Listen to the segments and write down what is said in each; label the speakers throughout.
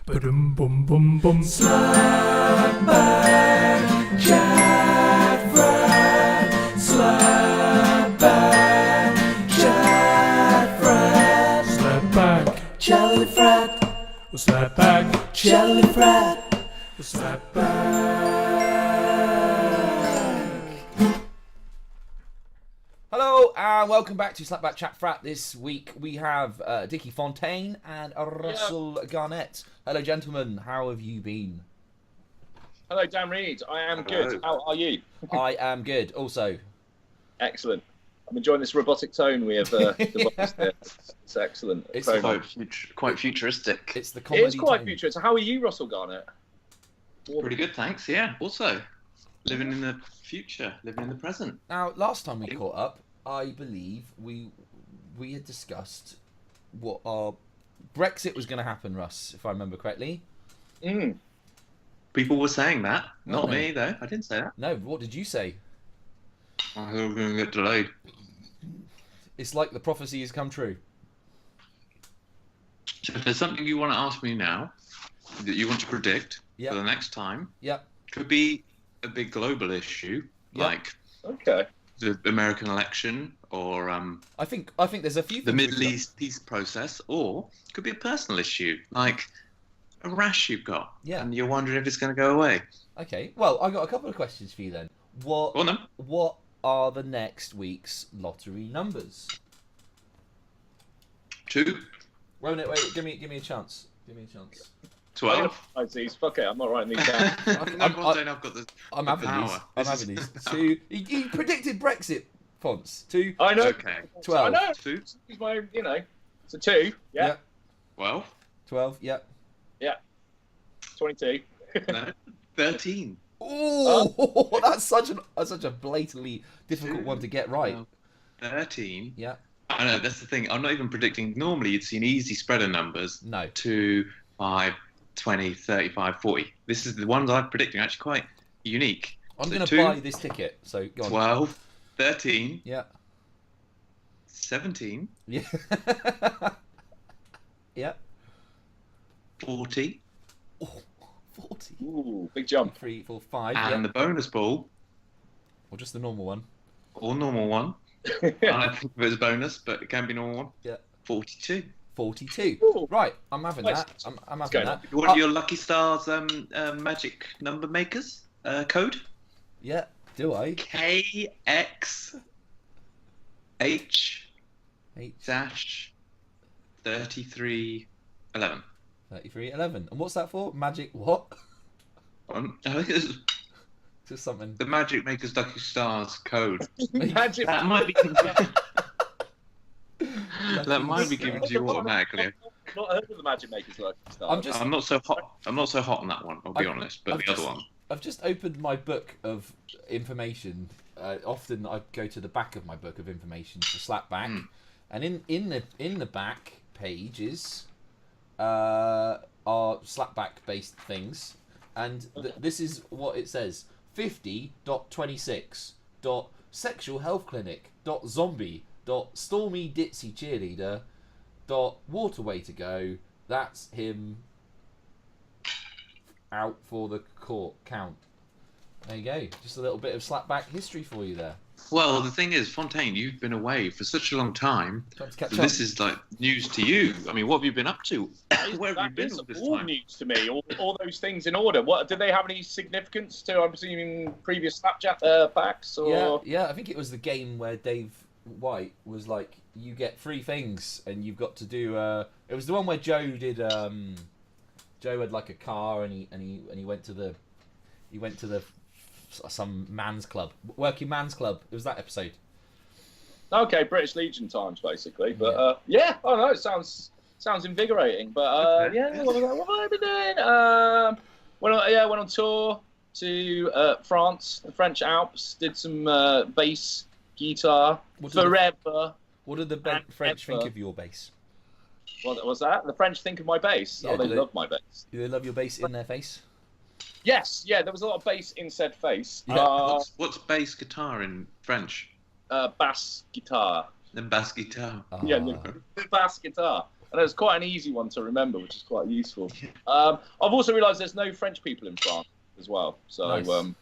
Speaker 1: Ba-dum bum bum bum. Slap back, chat Frat. Slap back, chat Frat. Slap back, Charlie Frat. Slap back, Charlie Frat. Slap back.
Speaker 2: Hello and welcome back to Slapback Chat Frat. This week we have Dickie Fontaine and Russell Garnett. Hello gentlemen, how have you been?
Speaker 3: Hello, Dan Reed. I am good. How are you?
Speaker 2: I am good, also.
Speaker 3: Excellent. I'm enjoying this robotic tone we have devised there. It's excellent.
Speaker 2: It's
Speaker 3: Very
Speaker 4: quite futuristic.
Speaker 2: It's the
Speaker 3: It
Speaker 2: comedy
Speaker 3: is quite
Speaker 2: tone.
Speaker 3: futuristic. How are you, Russell Garnett?
Speaker 4: Pretty good, thanks. Yeah. Also, living in the future, living in the present.
Speaker 2: Now, last time we caught up, I believe we had discussed what our Brexit was going to happen, Russ, if I remember correctly.
Speaker 4: People were saying that, not
Speaker 2: No.
Speaker 4: me though. I didn't say that.
Speaker 2: No, what did you say?
Speaker 4: I thought we were going to get delayed.
Speaker 2: It's like the prophecy has come true.
Speaker 4: So if there's something you want to ask me now that you want to predict
Speaker 2: Yep.
Speaker 4: for the next time,
Speaker 2: Yep.
Speaker 4: could be a big global issue
Speaker 2: Yep.
Speaker 4: like
Speaker 3: Okay.
Speaker 4: the American election or
Speaker 2: I think there's a few
Speaker 4: the
Speaker 2: things we
Speaker 4: Middle
Speaker 2: could-
Speaker 4: East peace process, or it could be a personal issue like a rash you've got,
Speaker 2: Yeah.
Speaker 4: and you're wondering if it's going to go away.
Speaker 2: Okay, well, I got a couple of questions for you then.
Speaker 4: Go on then.
Speaker 2: What are the next week's lottery numbers?
Speaker 4: 2,
Speaker 2: Wait, give me a chance. Give me a chance.
Speaker 4: 12.
Speaker 3: I see. Fuck it. I'm not writing these down.
Speaker 4: No, go on, Dane, I've got the.
Speaker 2: I'm
Speaker 4: got
Speaker 2: having
Speaker 4: the
Speaker 2: these.
Speaker 4: hour.
Speaker 2: I'm
Speaker 4: This
Speaker 2: having
Speaker 4: is-
Speaker 2: these. Two. You predicted Brexit fonts. Two.
Speaker 3: I know.
Speaker 4: Okay.
Speaker 2: 12.
Speaker 3: I know.
Speaker 4: 2,
Speaker 3: It's my, it's a 2. Yeah.
Speaker 2: Yeah.
Speaker 4: 12,
Speaker 2: 12. Yep.
Speaker 3: 22.
Speaker 4: no, 13.
Speaker 2: Oh, that's such a blatantly difficult one to get right.
Speaker 4: 13.
Speaker 2: Yeah.
Speaker 4: I know, that's the thing. I'm not even predicting. Normally, you'd see an easy spread of numbers.
Speaker 2: No.
Speaker 4: 2, 5, 20, 35, 40. This is the ones I'm predicting, actually quite unique.
Speaker 2: I'm
Speaker 4: So
Speaker 2: going to
Speaker 4: 2,
Speaker 2: buy this ticket. So go on.
Speaker 4: 12, 13,
Speaker 2: Yeah.
Speaker 4: 17,
Speaker 2: Yeah. Yeah.
Speaker 4: 40,
Speaker 2: Oh, 40.
Speaker 3: Ooh, big jump.
Speaker 2: 3, 4, 5.
Speaker 4: and
Speaker 2: Yeah.
Speaker 4: the bonus ball,
Speaker 2: Or just the normal one.
Speaker 4: or normal one. I don't think of it as a bonus, but it can be normal one.
Speaker 2: Yeah.
Speaker 4: 42.
Speaker 2: 42.
Speaker 3: Ooh.
Speaker 2: Right. I'm having
Speaker 3: Nice.
Speaker 2: that. I'm having
Speaker 3: going
Speaker 2: that.
Speaker 4: You want your Lucky Stars magic number makers code?
Speaker 2: Yeah. Do I?
Speaker 4: KXH
Speaker 2: H.
Speaker 4: dash 3311.
Speaker 2: 3311. And what's that for? Magic what?
Speaker 4: I think this is
Speaker 2: Just something.
Speaker 4: the Magic Makers Lucky Stars code.
Speaker 3: Magic.
Speaker 4: That might be that might be given to you automatically.
Speaker 3: Not heard of the Magic Makers Lucky Star.
Speaker 2: I'm just-
Speaker 4: I'm not so hot. I'm not so hot on that one. I'll be honest. But
Speaker 2: I've
Speaker 4: the other one.
Speaker 2: I've just opened my book of information. Often I go to the back of my book of information to slap back, and in the back pages are slapback based things, and this is what it says: 50.26. Sexual health clinic. Zombie. Stormy ditzy cheerleader. Waterway to go. That's him. Out for the court count. There you go. Just a little bit of slapback history for you there.
Speaker 4: Well, the thing is, Fontaine, you've been away for such a long time.
Speaker 2: Time to catch
Speaker 4: So
Speaker 2: up.
Speaker 4: this is like news to you. I mean, what have you been up to? Where have you
Speaker 3: That
Speaker 4: been
Speaker 3: is
Speaker 4: all this
Speaker 3: all
Speaker 4: time?
Speaker 3: news to me. All those things in order. What did they have any significance to? I'm presuming previous Snapchat packs or.
Speaker 2: Yeah. I think it was the game where Dave White was like, you get 3 things and you've got to do. It was the one where Joe did. Joe had like a car and he went to the some man's club, working man's club. It was that episode.
Speaker 3: Okay, British Legion times basically, but oh no, it sounds invigorating. But
Speaker 4: Okay.
Speaker 3: what have I been doing? Went on tour to France, the French Alps. Did some bass guitar
Speaker 2: What did the-
Speaker 3: forever.
Speaker 2: What did the
Speaker 3: And
Speaker 2: French think
Speaker 3: ever.
Speaker 2: of your bass?
Speaker 3: What was that? The French think of my bass.
Speaker 2: Yeah,
Speaker 3: Oh, they
Speaker 2: do they-
Speaker 3: love my bass.
Speaker 2: Do they love your bass in their face?
Speaker 3: Yes, yeah, there was a lot of bass in said face.
Speaker 2: Yeah.
Speaker 4: What's bass guitar in French?
Speaker 3: Bass guitar.
Speaker 4: The bass guitar.
Speaker 3: Yeah,
Speaker 2: Ah.
Speaker 3: the bass guitar. And it's quite an easy one to remember, which is quite useful. I've also realised there's no French people in France as well. So,
Speaker 2: Nice.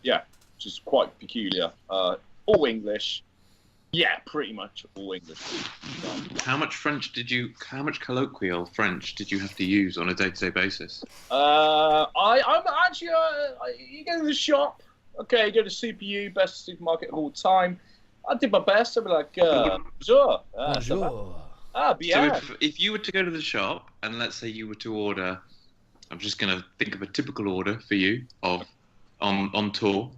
Speaker 3: yeah, which is quite peculiar. All English. Yeah, pretty much all English.
Speaker 4: How much colloquial French did you have to use on a day-to-day basis?
Speaker 3: I'm actually, you go to the shop. Okay, you go to CPU, best supermarket of all time. I did my best. I'd be like, bonjour.
Speaker 2: Bonjour.
Speaker 3: Bien.
Speaker 4: So if you were to go to the shop and let's say you were to order, I'm just going to think of a typical order for you on tour.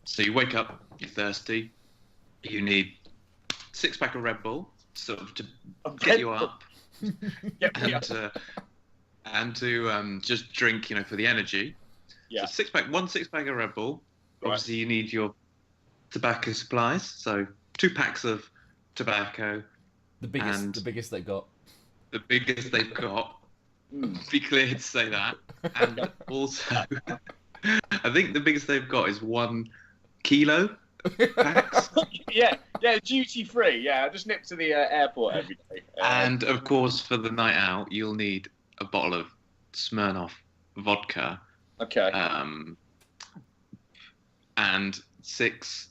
Speaker 4: So you wake up, you're thirsty, you need 6-pack of Red Bull, sort of to get you up, and to just drink, for the energy.
Speaker 3: Yeah.
Speaker 4: So one 6-pack of Red Bull.
Speaker 3: Right.
Speaker 4: Obviously, you need your tobacco supplies. So 2 packs of tobacco.
Speaker 2: The biggest they've got.
Speaker 4: The biggest they've got.
Speaker 3: Mm.
Speaker 4: Be clear to say that. And also, I think the biggest they've got is 1 kilo packs.
Speaker 3: yeah, duty free. Yeah, I just nip to the airport every day.
Speaker 4: And of course, for the night out, you'll need a bottle of Smirnoff vodka.
Speaker 3: Okay.
Speaker 4: And 6.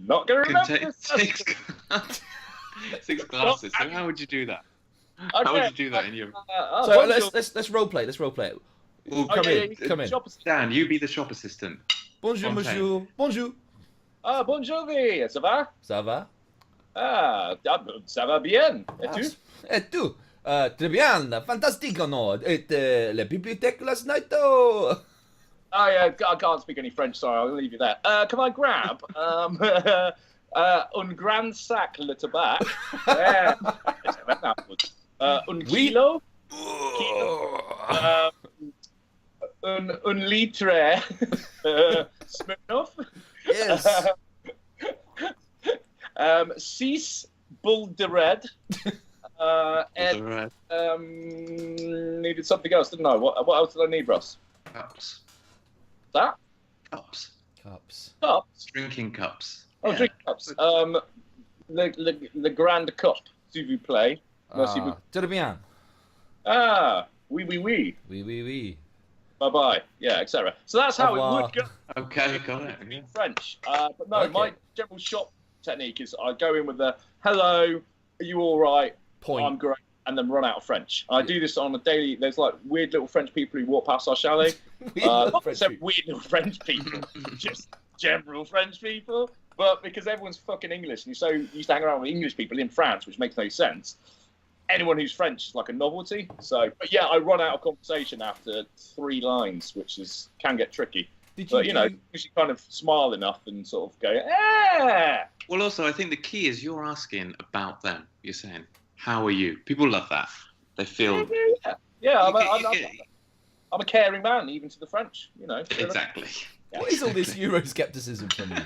Speaker 3: Not gonna remember.
Speaker 4: 6 glasses. So how would you do that?
Speaker 3: Okay.
Speaker 4: How would you do that in your?
Speaker 2: So let's role play. Let's role play it.
Speaker 4: Well,
Speaker 2: Come in.
Speaker 4: Dan, you be the shop assistant.
Speaker 2: Bonjour,
Speaker 4: Okay.
Speaker 2: monsieur. Bonjour.
Speaker 3: Bonjour, ça va?
Speaker 2: Ça va?
Speaker 3: Ça va bien. Et tu?
Speaker 2: Et tu? Très bien. Fantastico, no? Et la bibliothèque last night, oh.
Speaker 3: Oh yeah, I can't speak any French. Sorry, I'll leave you there. Can I grab un grand sac le tabac? Yeah. Un kilo. Un litre Smirnoff.
Speaker 2: Yes.
Speaker 3: 6 bull de red. And needed something else, didn't I? What else did I need, Russ?
Speaker 4: Cups.
Speaker 3: That?
Speaker 4: Cups.
Speaker 3: Cups?
Speaker 4: Drinking cups.
Speaker 3: Oh,
Speaker 4: Yeah.
Speaker 3: drink cups. Le grand cup, s'il vous plaît. Merci beaucoup.
Speaker 2: Très bien.
Speaker 3: Oui.
Speaker 2: Oui, oui, oui.
Speaker 3: Bye-bye. Yeah, etc. So that's how
Speaker 2: Au
Speaker 3: it would go
Speaker 4: Okay, got it.
Speaker 3: in French. But no,
Speaker 2: Okay.
Speaker 3: my general shop technique is I go in with the hello, are you all right?
Speaker 2: Point.
Speaker 3: I'm great. And then run out of French. I do this on a daily. There's like weird little French people who walk past our chalet. Not
Speaker 2: French
Speaker 3: so
Speaker 2: people.
Speaker 3: weird little French people, just general French people. But because everyone's fucking English and you're so used to hang around with English people in France, which makes no sense, anyone who's French is like a novelty. So, but yeah, I run out of conversation after 3 lines, which can get tricky. But you should kind of smile enough and sort of go, ah.
Speaker 4: Well, also, I think the key is you're asking about them. You're saying, how are you? People love that. They feel...
Speaker 3: Yeah, I'm a caring man, even to the French,
Speaker 4: Exactly.
Speaker 2: What is all this Euroscepticism from you?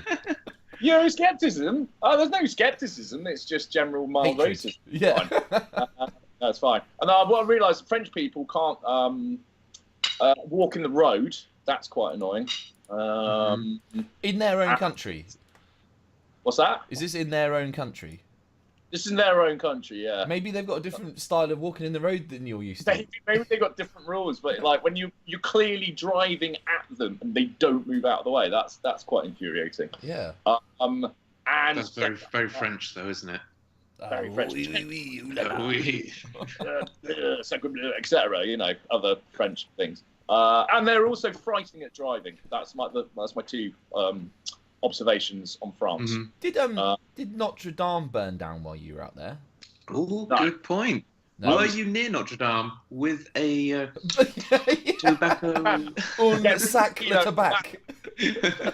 Speaker 3: Euroscepticism? Oh, there's no skepticism. It's just general mild
Speaker 2: Hatred.
Speaker 3: racism.
Speaker 2: Yeah.
Speaker 3: That's fine. And what I realised, French people can't walk in the road. That's quite annoying.
Speaker 2: In their own country.
Speaker 3: What's that?
Speaker 2: Is this in their own country?
Speaker 3: This is in their own country, yeah.
Speaker 2: Maybe they've got a different style of walking in the road than you're used to.
Speaker 3: Maybe they've got different rules, but like when you're clearly driving at them and they don't move out of the way, that's quite infuriating.
Speaker 2: Yeah.
Speaker 3: And
Speaker 4: That's very, very French, though, isn't it?
Speaker 3: Very French.
Speaker 2: Oui, oui, oui, ooh la la.
Speaker 4: Oui.
Speaker 3: etc. Other French things. And they're also frightening at driving. That's my 2 observations on France.
Speaker 4: Mhm.
Speaker 2: Did Notre Dame burn down while you were out there?
Speaker 4: Oh,
Speaker 3: No.
Speaker 4: good point.
Speaker 2: No.
Speaker 4: Were you near Notre Dame with a
Speaker 2: Yeah.
Speaker 4: tobacco?
Speaker 2: Un sac le tabac.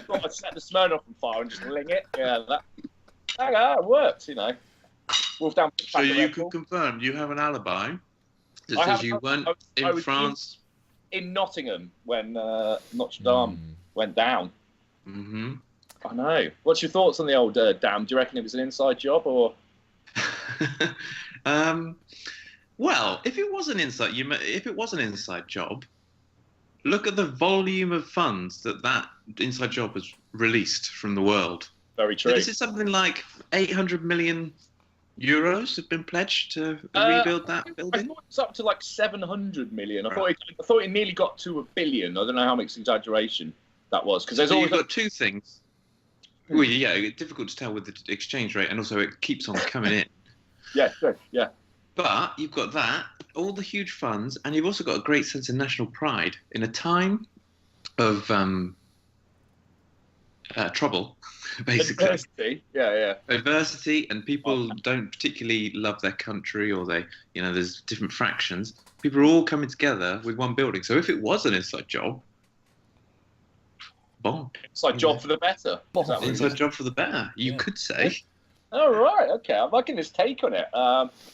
Speaker 3: Got to set the Smirnoff on fire and just ling it. Yeah, that works. Wolf down.
Speaker 4: So you can confirm you have an alibi that
Speaker 3: I
Speaker 4: says
Speaker 3: have-
Speaker 4: you weren't
Speaker 3: I
Speaker 4: in
Speaker 3: was
Speaker 4: France.
Speaker 3: in Nottingham when Notre Dame went down.
Speaker 4: Mm-hmm.
Speaker 3: I know. What's your thoughts on the old dam? Do you reckon it was an inside job or?
Speaker 4: Well, if it was an inside job, look at the volume of funds that inside job has released from the world.
Speaker 3: Very true.
Speaker 4: This is something like 800 million euros have been pledged to rebuild that
Speaker 3: I
Speaker 4: building?
Speaker 3: thought it's up to like 700 million. I thought it nearly got to 1 billion. I don't know how much exaggeration that was because there's
Speaker 4: So
Speaker 3: always
Speaker 4: you've got two things. Well, yeah, it's difficult to tell with the exchange rate, and also it keeps on coming in.
Speaker 3: yeah, good, yeah.
Speaker 4: But you've got that, all the huge funds, and you've also got a great sense of national pride in a time of trouble, basically.
Speaker 3: Adversity. Yeah.
Speaker 4: Adversity, and people don't particularly love their country, or there's different fractions. People are all coming together with one building. So if it was an inside job, bomb.
Speaker 3: Inside job for the better.
Speaker 2: Bomb.
Speaker 3: Is that what it is?
Speaker 4: Inside job for the better, you could say.
Speaker 3: Oh, right, okay. I'm liking this take on it.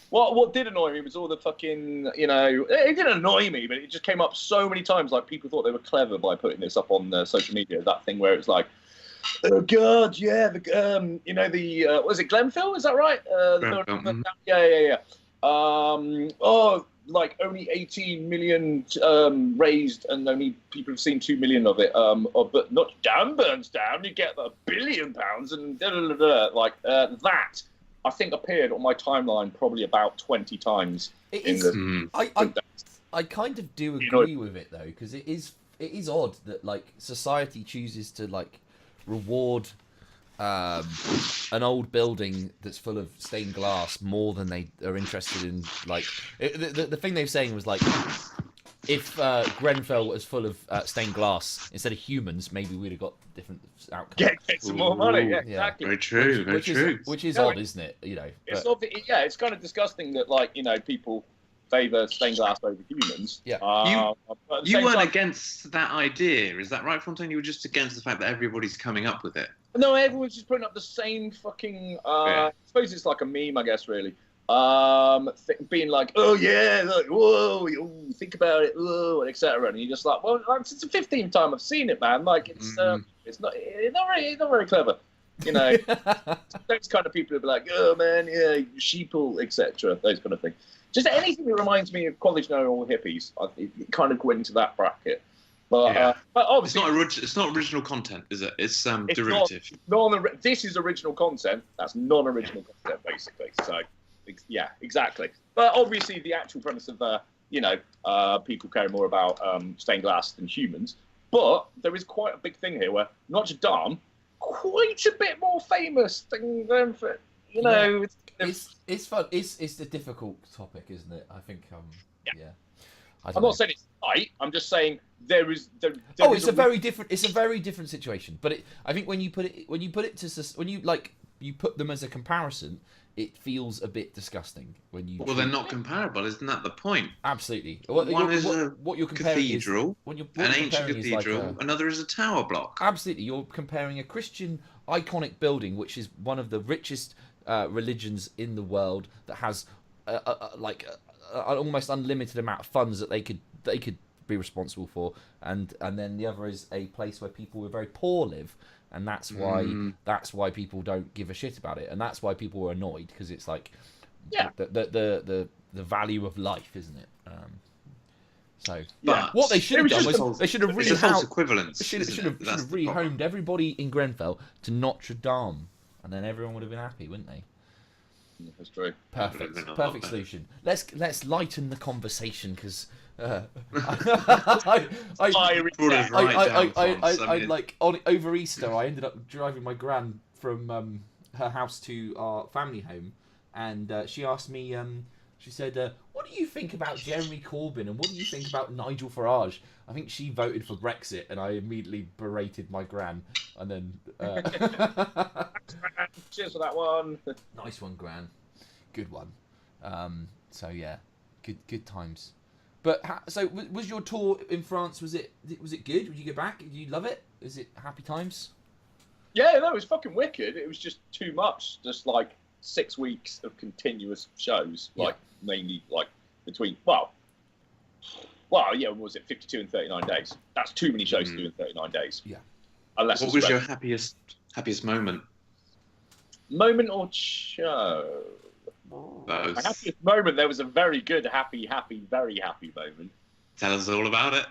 Speaker 3: What did annoy me was all the fucking, it didn't annoy me, but it just came up so many times. Like, people thought they were clever by putting this up on social media. That thing where it's like, oh, God, yeah, was it Glenville? Is that right?
Speaker 4: Glenville,
Speaker 3: Yeah. Like only 18 million raised, and only people have seen 2 million of it. But Notre Dame burns down, you get £1 billion, and like that. I think appeared on my timeline probably about 20 times.
Speaker 2: It is. I kind of do agree with it though, because it is odd that like society chooses to like reward an old building that's full of stained glass more than they are interested in. Like the thing they were saying was like, if Grenfell was full of stained glass instead of humans, maybe we'd have got different outcomes.
Speaker 3: Get some more money. Yeah, exactly.
Speaker 4: Very true. Very true.
Speaker 2: Which is odd, isn't it?
Speaker 3: It's kind of disgusting that like people favour stained glass over humans.
Speaker 2: Yeah.
Speaker 4: You weren't against that idea, is that right, Fontaine? You were just against the fact that everybody's coming up with it.
Speaker 3: No, everyone's just putting up the same fucking. I suppose it's like a meme, I guess, really. Being like, oh yeah, like, whoa, think about it, whoa, etc. And you're just like, well, it's the 15th time I've seen it, man. Like, it's not very clever. Those kind of people who be like, oh man, yeah, sheeple, etc. Those kind of things. Just anything that reminds me of college know-all hippies. It kind of went into that bracket. But obviously,
Speaker 4: it's not original content, is it? It's derivative.
Speaker 3: This is original content. That's non-original content, basically. So, yeah, exactly. But obviously, the actual premise of people care more about stained glass than humans. But there is quite a big thing here where Notre Dame, quite a bit more famous than Grenfell.
Speaker 2: It's fun. It's a difficult topic, isn't it? I think. Yeah.
Speaker 3: I'm not saying it's right. I'm just saying
Speaker 2: it's a very different situation. But I think when you put them as a comparison, it feels a bit disgusting when you.
Speaker 4: Well, they're not comparable, isn't that the point?
Speaker 2: Absolutely.
Speaker 4: One is a
Speaker 2: cathedral,
Speaker 4: an ancient cathedral. Another is a tower block.
Speaker 2: Absolutely, you're comparing a Christian iconic building, which is one of the richest religions in the world, that has an almost unlimited amount of funds that they could be responsible for, and then the other is a place where people who are very poor live, and that's why people don't give a shit about it, and that's why people are annoyed, because it's like the value of life, isn't it? What they should have done was they should have rehomed everybody in Grenfell to Notre Dame, and then everyone would have been happy, wouldn't they?
Speaker 3: That's true.
Speaker 2: Perfect solution. Let's lighten the conversation, because over Easter I ended up driving my gran from her house to our family home, and she asked me. She said, "What do you think about Jeremy Corbyn, and what do you think about Nigel Farage?" I think she voted for Brexit, and I immediately berated my gran, and then.
Speaker 3: Cheers for that one.
Speaker 2: Nice one, Gran. Good one. So yeah, good times. But so was your tour in France? Was it good? Would you go back? Did you love it? Is it happy times?
Speaker 3: Yeah, no, it was fucking wicked. It was just too much. Just like 6 weeks of continuous shows, mainly like between what was it, 52 and 39 days? That's too many shows to do in 39 days.
Speaker 2: Yeah.
Speaker 3: Unless
Speaker 4: what was your happiest moment?
Speaker 3: Moment or show?
Speaker 4: Both.
Speaker 3: My happiest moment, there was a very good, happy, very happy moment.
Speaker 4: Tell us all about it.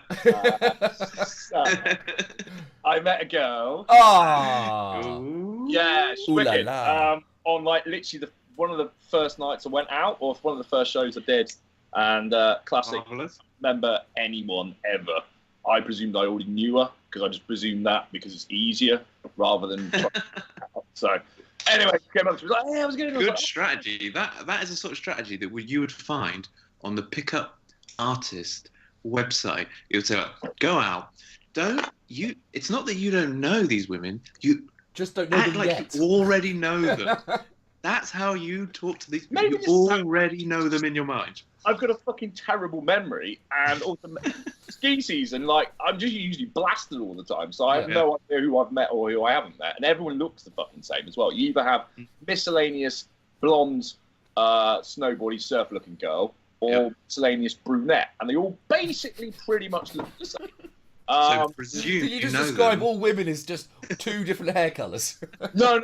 Speaker 3: I met a girl.
Speaker 2: Ah.
Speaker 3: Yeah, she's wicked. On like literally one of the first nights I went out, or one of the first shows I did, and classic.
Speaker 4: Marvelous.
Speaker 3: Remember anyone ever? I presumed I already knew her because I just presumed that because it's easier rather than. So, anyway, she came up to me like, "Hey, I was getting
Speaker 4: Good strategy. That is a sort of strategy that you would find on the pickup artist website. It would say, like, go out. Don't you? It's not that you don't know these women. You
Speaker 2: Just don't know
Speaker 4: act
Speaker 2: them
Speaker 4: like
Speaker 2: yet.
Speaker 4: you already know them. That's how you talk to these people.
Speaker 3: Maybe
Speaker 4: You
Speaker 3: just-
Speaker 4: already know them in your mind.
Speaker 3: I've got a fucking terrible memory, and also ski season. Like I'm just usually blasted all the time, so I have
Speaker 2: Yeah.
Speaker 3: no idea who I've met or who I haven't met, and everyone looks the fucking same as well. You either have miscellaneous blonde, snowboardy surf-looking girl, or
Speaker 4: Yeah.
Speaker 3: miscellaneous brunette, and they all basically pretty much look the same.
Speaker 4: So presume
Speaker 2: Did you just
Speaker 4: know
Speaker 2: describe
Speaker 4: them.
Speaker 2: all women as just two different hair colours?
Speaker 3: No.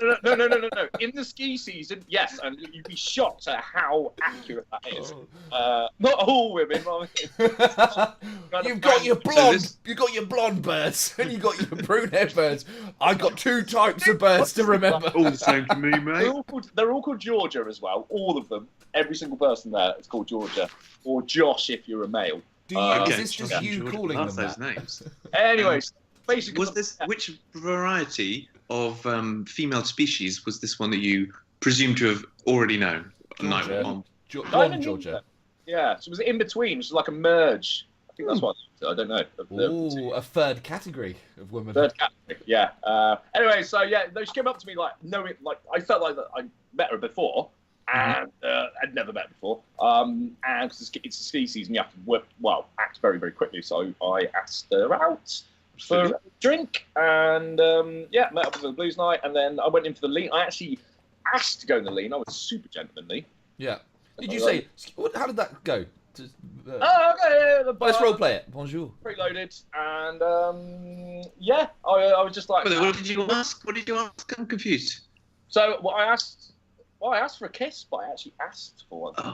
Speaker 3: In the ski season, yes, and you'd be shocked at how accurate that is. Not all women.
Speaker 2: You've got your blonde,
Speaker 4: this-
Speaker 2: you've got your blonde birds, and you've got your brunette birds. I've got two types of birds to remember.
Speaker 4: All the same to me, mate.
Speaker 3: They're all called Georgia as well. All of them. Every single person there is called Georgia, or Josh if you're a male.
Speaker 2: Do you,
Speaker 3: Okay,
Speaker 2: is this just
Speaker 4: George,
Speaker 2: you
Speaker 4: George,
Speaker 2: calling
Speaker 4: love
Speaker 2: them
Speaker 4: those
Speaker 2: that?
Speaker 4: names.
Speaker 3: Anyways, basically,
Speaker 4: Was this which variety of female species was this one that you presume to have already known?
Speaker 2: Georgia.
Speaker 4: No, on
Speaker 2: Blonde Georgia.
Speaker 3: Yeah, so it was in between. It was like a merge. I think that's what I don't know.
Speaker 2: Ooh, a third category of women.
Speaker 3: Third category, yeah. Anyway, so yeah, she came up to me like, I felt like that I met her before, and I'd never met her before. And because it's a ski season, you have to act very, very quickly. So I asked her out for a drink, and met up for the blues night, and then I went in for the lean. I actually asked to go in the lean. I was super gentlemanly.
Speaker 2: Yeah. Did you say? How did that go? Just,
Speaker 3: Oh, okay, the
Speaker 2: let's
Speaker 3: bar-
Speaker 2: role play it. Bonjour.
Speaker 3: preloaded, and I was just like,
Speaker 4: What did you ask? What did you ask? I'm confused.
Speaker 3: so what I asked for a kiss, but I actually asked for one.
Speaker 2: Very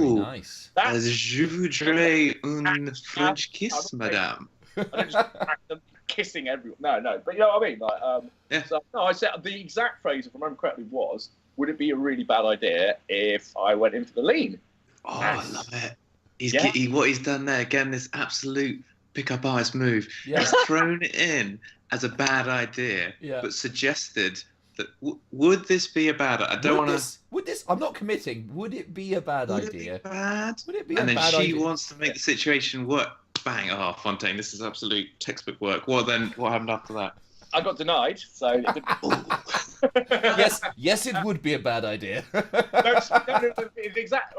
Speaker 4: Oh,
Speaker 2: nice.
Speaker 3: That's
Speaker 4: je voudrais une French kiss, madame.
Speaker 3: I don't just act them kissing everyone. No, but you know what I mean. Like,
Speaker 4: Yeah.
Speaker 3: So no, I said the exact phrase, if I remember correctly, was, "Would it be a really bad idea if I went in for the lean?"
Speaker 4: Oh,
Speaker 3: Nice.
Speaker 4: I love it.
Speaker 3: Yeah.
Speaker 4: What he's done there again. This absolute pick-up artist move.
Speaker 2: Yeah.
Speaker 4: He's thrown it in as a bad idea,
Speaker 2: Yeah.
Speaker 4: but suggested that would this be a bad? I don't want to.
Speaker 2: Would this? I'm not committing. Would it be a bad
Speaker 4: Would
Speaker 2: idea?
Speaker 4: it be bad?
Speaker 2: Would it be
Speaker 4: And
Speaker 2: a
Speaker 4: then
Speaker 2: bad
Speaker 4: she
Speaker 2: idea?
Speaker 4: wants to make the situation work. Bang! Oh, Fontaine, this is absolute textbort work. What happened after that?
Speaker 3: I got denied, so it didn't.
Speaker 2: Yes, it would be a bad idea.
Speaker 3: No, the exact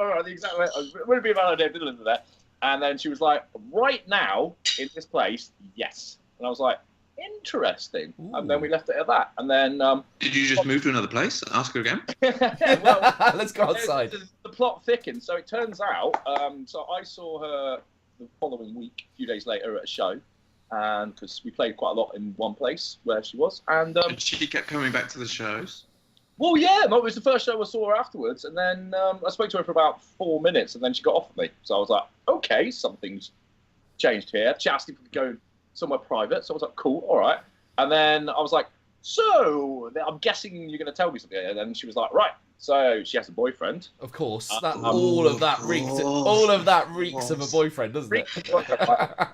Speaker 3: way. Would it be a bad idea? Didn't that. And then she was like, "Right now in this place, yes." And I was like, "Interesting." And then we left it at that. And then,
Speaker 4: Did you just move to another place? Ask her again.
Speaker 3: well,
Speaker 2: Let's go outside.
Speaker 3: the plot thickened. So it turns out, so I saw her the following week, a few days later at a show, and because we played quite a lot in one place where she was, and
Speaker 4: And she kept coming back to the shows.
Speaker 3: well, yeah, no, it was the first show I saw her afterwards, and then I spoke to her for about 4 minutes, and then she got off of me. So I was like, okay, something's changed here. She asked if we could go somewhere private, so I was like, cool, all right. And then I was like, so I'm guessing you're going to tell me something. And then she was like, right. So she has a boyfriend.
Speaker 2: Of course,
Speaker 4: Oh,
Speaker 2: of that reeks of a boyfriend, doesn't it?
Speaker 3: The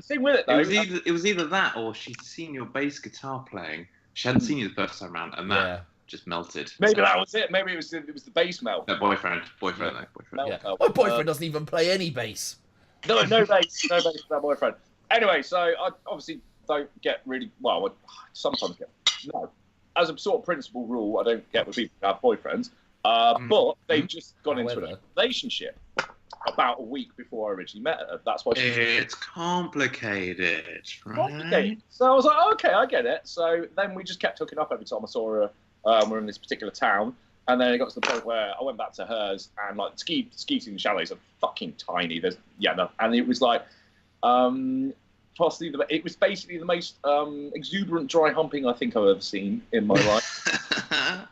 Speaker 3: thing with it, though,
Speaker 4: It was either that or she'd seen your bass guitar playing. She hadn't seen you the first time around, and that
Speaker 2: Yeah.
Speaker 4: just melted.
Speaker 3: maybe
Speaker 4: So-
Speaker 3: that was it. Maybe it was the bass melt.
Speaker 4: No, boyfriend.
Speaker 3: Melt.
Speaker 2: Yeah. My boyfriend doesn't even play any bass.
Speaker 3: No bass for that boyfriend. Anyway, so I obviously don't get really well. I sometimes get no. As a sort of principal rule, I don't get with people who have boyfriends. But they've just gone into a
Speaker 2: However.
Speaker 3: relationship about a week before I originally met her. That's why she's
Speaker 4: It's complicated, right?
Speaker 3: complicated. So I was like, okay, I get it. So then we just kept hooking up every time I saw her. We're in this particular town. And then it got to the point where I went back to hers, and like ski season chalets are fucking tiny. And it was like, it was basically the most exuberant dry humping I think I've ever seen in my life.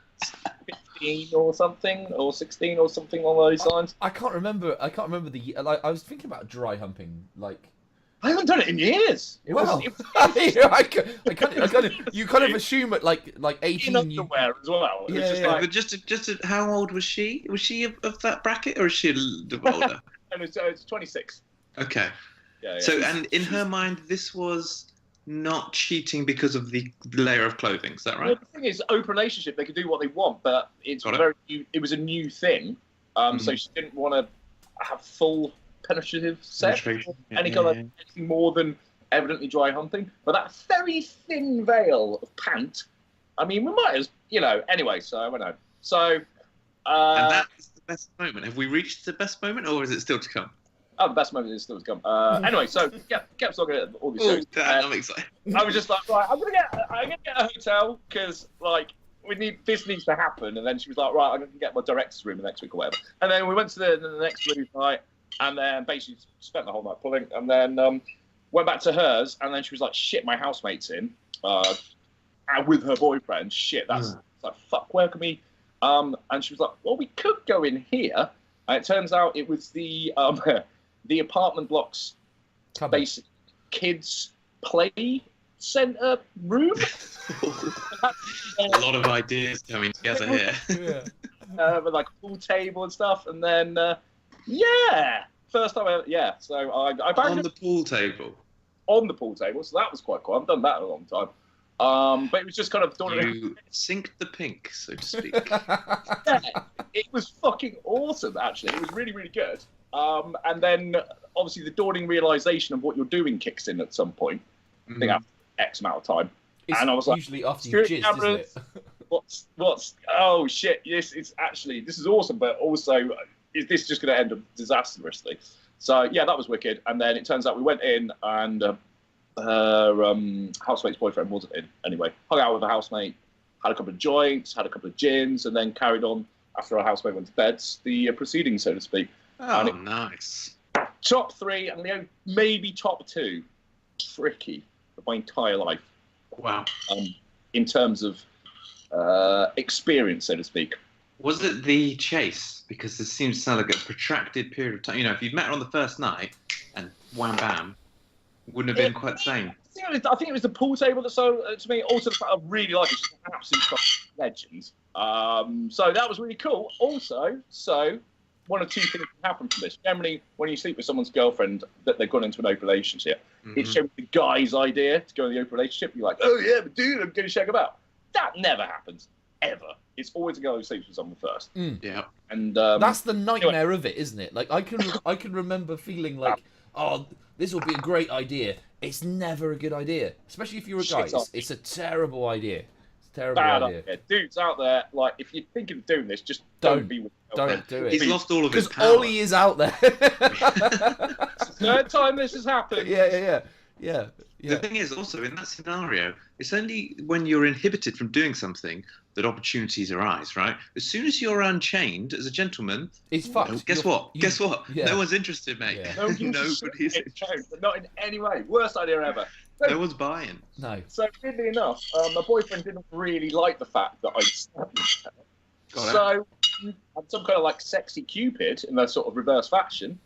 Speaker 3: 15 or something, or 16 or something along those lines.
Speaker 2: I can't remember the. Like, I was thinking about dry humping. Like,
Speaker 3: I haven't done it in years. It
Speaker 2: Well,
Speaker 3: was
Speaker 2: you kind of assume at like
Speaker 3: in
Speaker 2: 18.
Speaker 3: underwear as well. It was
Speaker 2: Yeah,
Speaker 3: just
Speaker 2: yeah.
Speaker 3: like,
Speaker 4: But just how old was she? Was she of that bracket, or is she a little bit older?
Speaker 3: and it's 26.
Speaker 4: Okay.
Speaker 3: Yeah, yeah.
Speaker 4: So, and in her mind, this was not cheating because of the layer of clothing. Is that
Speaker 3: Well,
Speaker 4: right?
Speaker 3: the thing is, open relationship, they can do what they want, but it's
Speaker 4: Got it.
Speaker 3: very new, it was a new thing. So she didn't want to have full penetrative sex,
Speaker 4: Penetration.
Speaker 3: any kind of anything more than evidently dry humping. But that very thin veil of pant, I mean, we might as, anyway, so I went home. So,
Speaker 4: And that is the best moment. Have we reached the best moment, or is it still to come?
Speaker 3: the best moment is still to come. Anyway, so kept talking about all these
Speaker 4: Oh,
Speaker 3: shows.
Speaker 4: damn, I'm excited.
Speaker 3: I was just like, right, I'm gonna get a hotel because like this needs to happen. And then she was like, right, I'm gonna get my director's room the next week or whatever. And then we went to the next room night, and then basically spent the whole night pulling, and then went back to hers, and then she was like, shit, my housemate's in, and with her boyfriend. Shit, that's like fuck. Where can we? And she was like, well, we could go in here. And it turns out it was the apartment block's basic kids play center room.
Speaker 4: A lot of ideas coming together here.
Speaker 3: With like a pool table and stuff, and then first time ever, so I banged
Speaker 4: On
Speaker 3: it
Speaker 4: the pool table.
Speaker 3: on the pool table, so that was quite cool. I've done that in a long time. But it was just kind of
Speaker 4: You synced the pink, so to speak.
Speaker 3: it was fucking awesome, actually. It was really, really good. And then obviously the dawning realization of what you're doing kicks in at some point. I think after X amount of time.
Speaker 2: It's
Speaker 3: and I was like,
Speaker 2: usually after you
Speaker 3: security
Speaker 2: jizzed, isn't
Speaker 3: cameras,
Speaker 2: it?
Speaker 3: what's oh shit, this is awesome, but also is this just going to end up disastrously? So yeah, that was wicked. And then it turns out we went in, and her housemate's boyfriend wasn't in anyway. Hung out with her housemate, had a couple of joints, had a couple of gins, and then carried on after our housemate went to bed, the proceedings, so to speak.
Speaker 4: Oh, nice.
Speaker 3: Top 3, and maybe top 2, tricky of my entire life.
Speaker 4: Wow.
Speaker 3: In terms of experience, so to speak.
Speaker 4: Was it the chase? Because this seems to sound like a protracted period of time. You know, if you'd met her on the first night and wham bam, wouldn't have been quite the same.
Speaker 3: I think it was the pool table that sold to me. Also, the fact I really like it. She's an absolute legend. So that was really cool. Also, one of two things can happen from this. Generally, when you sleep with someone's girlfriend that they've gone into an open relationship, it's generally the guy's idea to go in the open relationship. You're like, oh yeah, but dude, I'm going to shake about. That never happens, ever. It's always a girl who sleeps with someone first.
Speaker 4: Yeah.
Speaker 3: And
Speaker 2: that's the nightmare of it, isn't it? Like I can remember feeling like, oh, this will be a great idea. It's never a good idea, especially if you're a guy. It's a terrible idea. It's a terrible idea.
Speaker 3: Dudes out there, like, if you're thinking of doing this, just don't be with your girlfriend.
Speaker 2: Don't do it.
Speaker 4: He's lost all of his
Speaker 2: Because
Speaker 4: power.
Speaker 2: Ollie is out there.
Speaker 3: Third time this has happened.
Speaker 2: Yeah.
Speaker 4: The thing is, also, in that scenario, it's only when you're inhibited from doing something that opportunities arise, right? As soon as you're unchained as a gentleman,
Speaker 2: It's fucked.
Speaker 4: guess what?
Speaker 2: Yeah.
Speaker 4: No one's interested, mate.
Speaker 2: Yeah.
Speaker 3: Nobody's interested. Not in any way. Worst idea ever.
Speaker 4: No one's buying.
Speaker 2: No.
Speaker 3: So, weirdly enough, my boyfriend didn't really like the fact that I stabbed him.
Speaker 4: Got it.
Speaker 3: So, I'm some kind of like sexy Cupid in a sort of reverse fashion.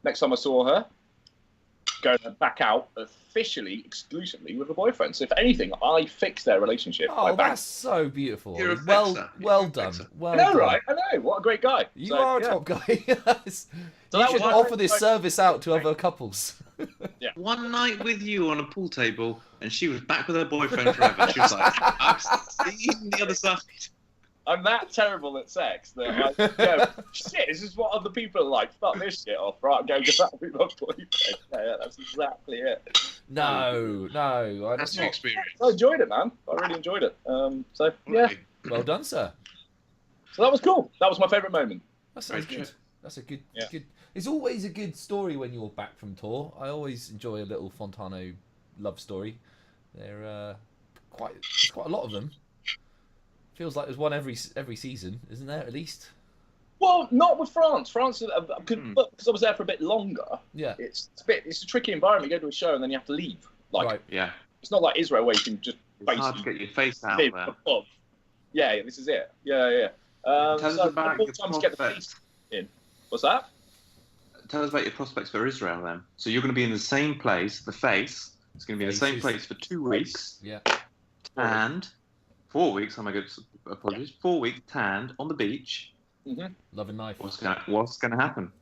Speaker 3: Next time I saw her, going back out officially, exclusively with a boyfriend. So, if anything, I fixed their relationship.
Speaker 2: Oh, that's so beautiful.
Speaker 4: You're a
Speaker 2: well
Speaker 4: fixer.
Speaker 2: well
Speaker 4: You're a
Speaker 2: done.
Speaker 4: fixer.
Speaker 2: Well
Speaker 3: I know,
Speaker 2: done.
Speaker 3: right? I know. What a great guy.
Speaker 2: You are a top guy. Yes.
Speaker 3: So
Speaker 2: You
Speaker 3: that
Speaker 2: should
Speaker 3: was
Speaker 2: offer this service out to other couples.
Speaker 4: One night with you on a pool table, and she was back with her boyfriend forever. She was like, I've seen the other side.
Speaker 3: I'm that terrible at sex that I go, shit, this is what other people are like. Fuck this shit off, right? I'm going to back with my boyfriend. Yeah, that's exactly it.
Speaker 2: No.
Speaker 4: That's your experience.
Speaker 3: I enjoyed it, man. I really enjoyed it. So, yeah.
Speaker 2: Well done, sir.
Speaker 3: So that was cool. That was my favourite moment.
Speaker 2: That sounds
Speaker 4: Great
Speaker 2: good.
Speaker 4: trip.
Speaker 2: That's a good.
Speaker 3: Yeah.
Speaker 2: Good. It's always a good story when you're back from tour. I always enjoy a little Fontano love story. They're quite a lot of them. Feels like there's one every season, isn't there? At least.
Speaker 3: Well, not with France. France, because I was there for a bit longer.
Speaker 2: Yeah.
Speaker 3: It's a tricky environment. You go to a show and then you have to leave. Like,
Speaker 2: Right.
Speaker 4: Yeah.
Speaker 3: it's not like Israel where you can just
Speaker 4: It's hard to get your face out
Speaker 3: live
Speaker 4: there.
Speaker 3: above. Yeah, this is it. Yeah.
Speaker 4: Tell us
Speaker 3: So
Speaker 4: about
Speaker 3: more
Speaker 4: the
Speaker 3: time to get the
Speaker 4: prophet.
Speaker 3: face in. What's that?
Speaker 4: tell us about your prospects for Israel then. So you're going to be in the same place. The face is going to be in the same place for 2 weeks.
Speaker 2: Yeah.
Speaker 4: And 4 weeks. Oh my goodness, apologies. 4 weeks tanned on the beach.
Speaker 2: Loving life.
Speaker 4: What's going to happen?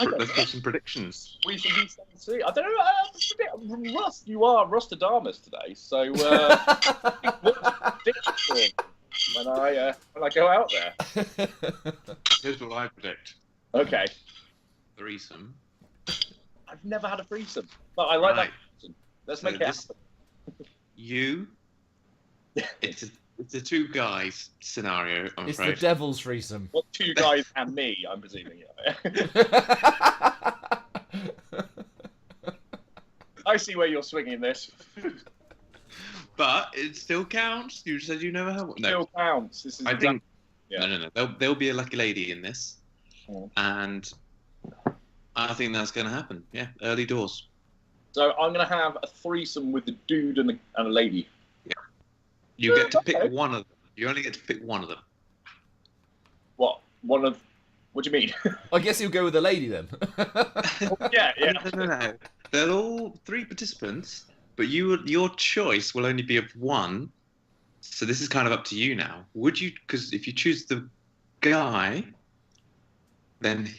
Speaker 4: Let's do some predictions.
Speaker 3: We shall see. I don't know. Rust, you are Rustradamus today, so when I go out there.
Speaker 4: Here's what I predict.
Speaker 3: Okay.
Speaker 4: Threesome.
Speaker 3: I've never had a threesome, but I like
Speaker 4: Right.
Speaker 3: that. Let's
Speaker 4: So
Speaker 3: make it happen.
Speaker 4: It's a 2 guys scenario, I'm
Speaker 2: It's
Speaker 4: afraid.
Speaker 2: the devil's threesome.
Speaker 3: What, 2 guys and me? I'm presuming. Yeah. I see where you're swinging this.
Speaker 4: But it still counts. You said you never have one. No,
Speaker 3: Still counts. This is
Speaker 4: I think
Speaker 3: Yeah.
Speaker 4: no. There'll be a lucky lady in this,
Speaker 3: Oh.
Speaker 4: and I think that's going to happen. Yeah, early doors.
Speaker 3: So I'm going to have a threesome with a dude and a lady.
Speaker 4: You get to
Speaker 3: Okay.
Speaker 4: pick one of them. You only get to pick one of them.
Speaker 3: What? What do you mean?
Speaker 2: I guess he'll go with the lady then.
Speaker 3: yeah.
Speaker 4: No. They're all 3 participants, but your choice will only be of one. So this is kind of up to you now. Would you? Because if you choose the guy, then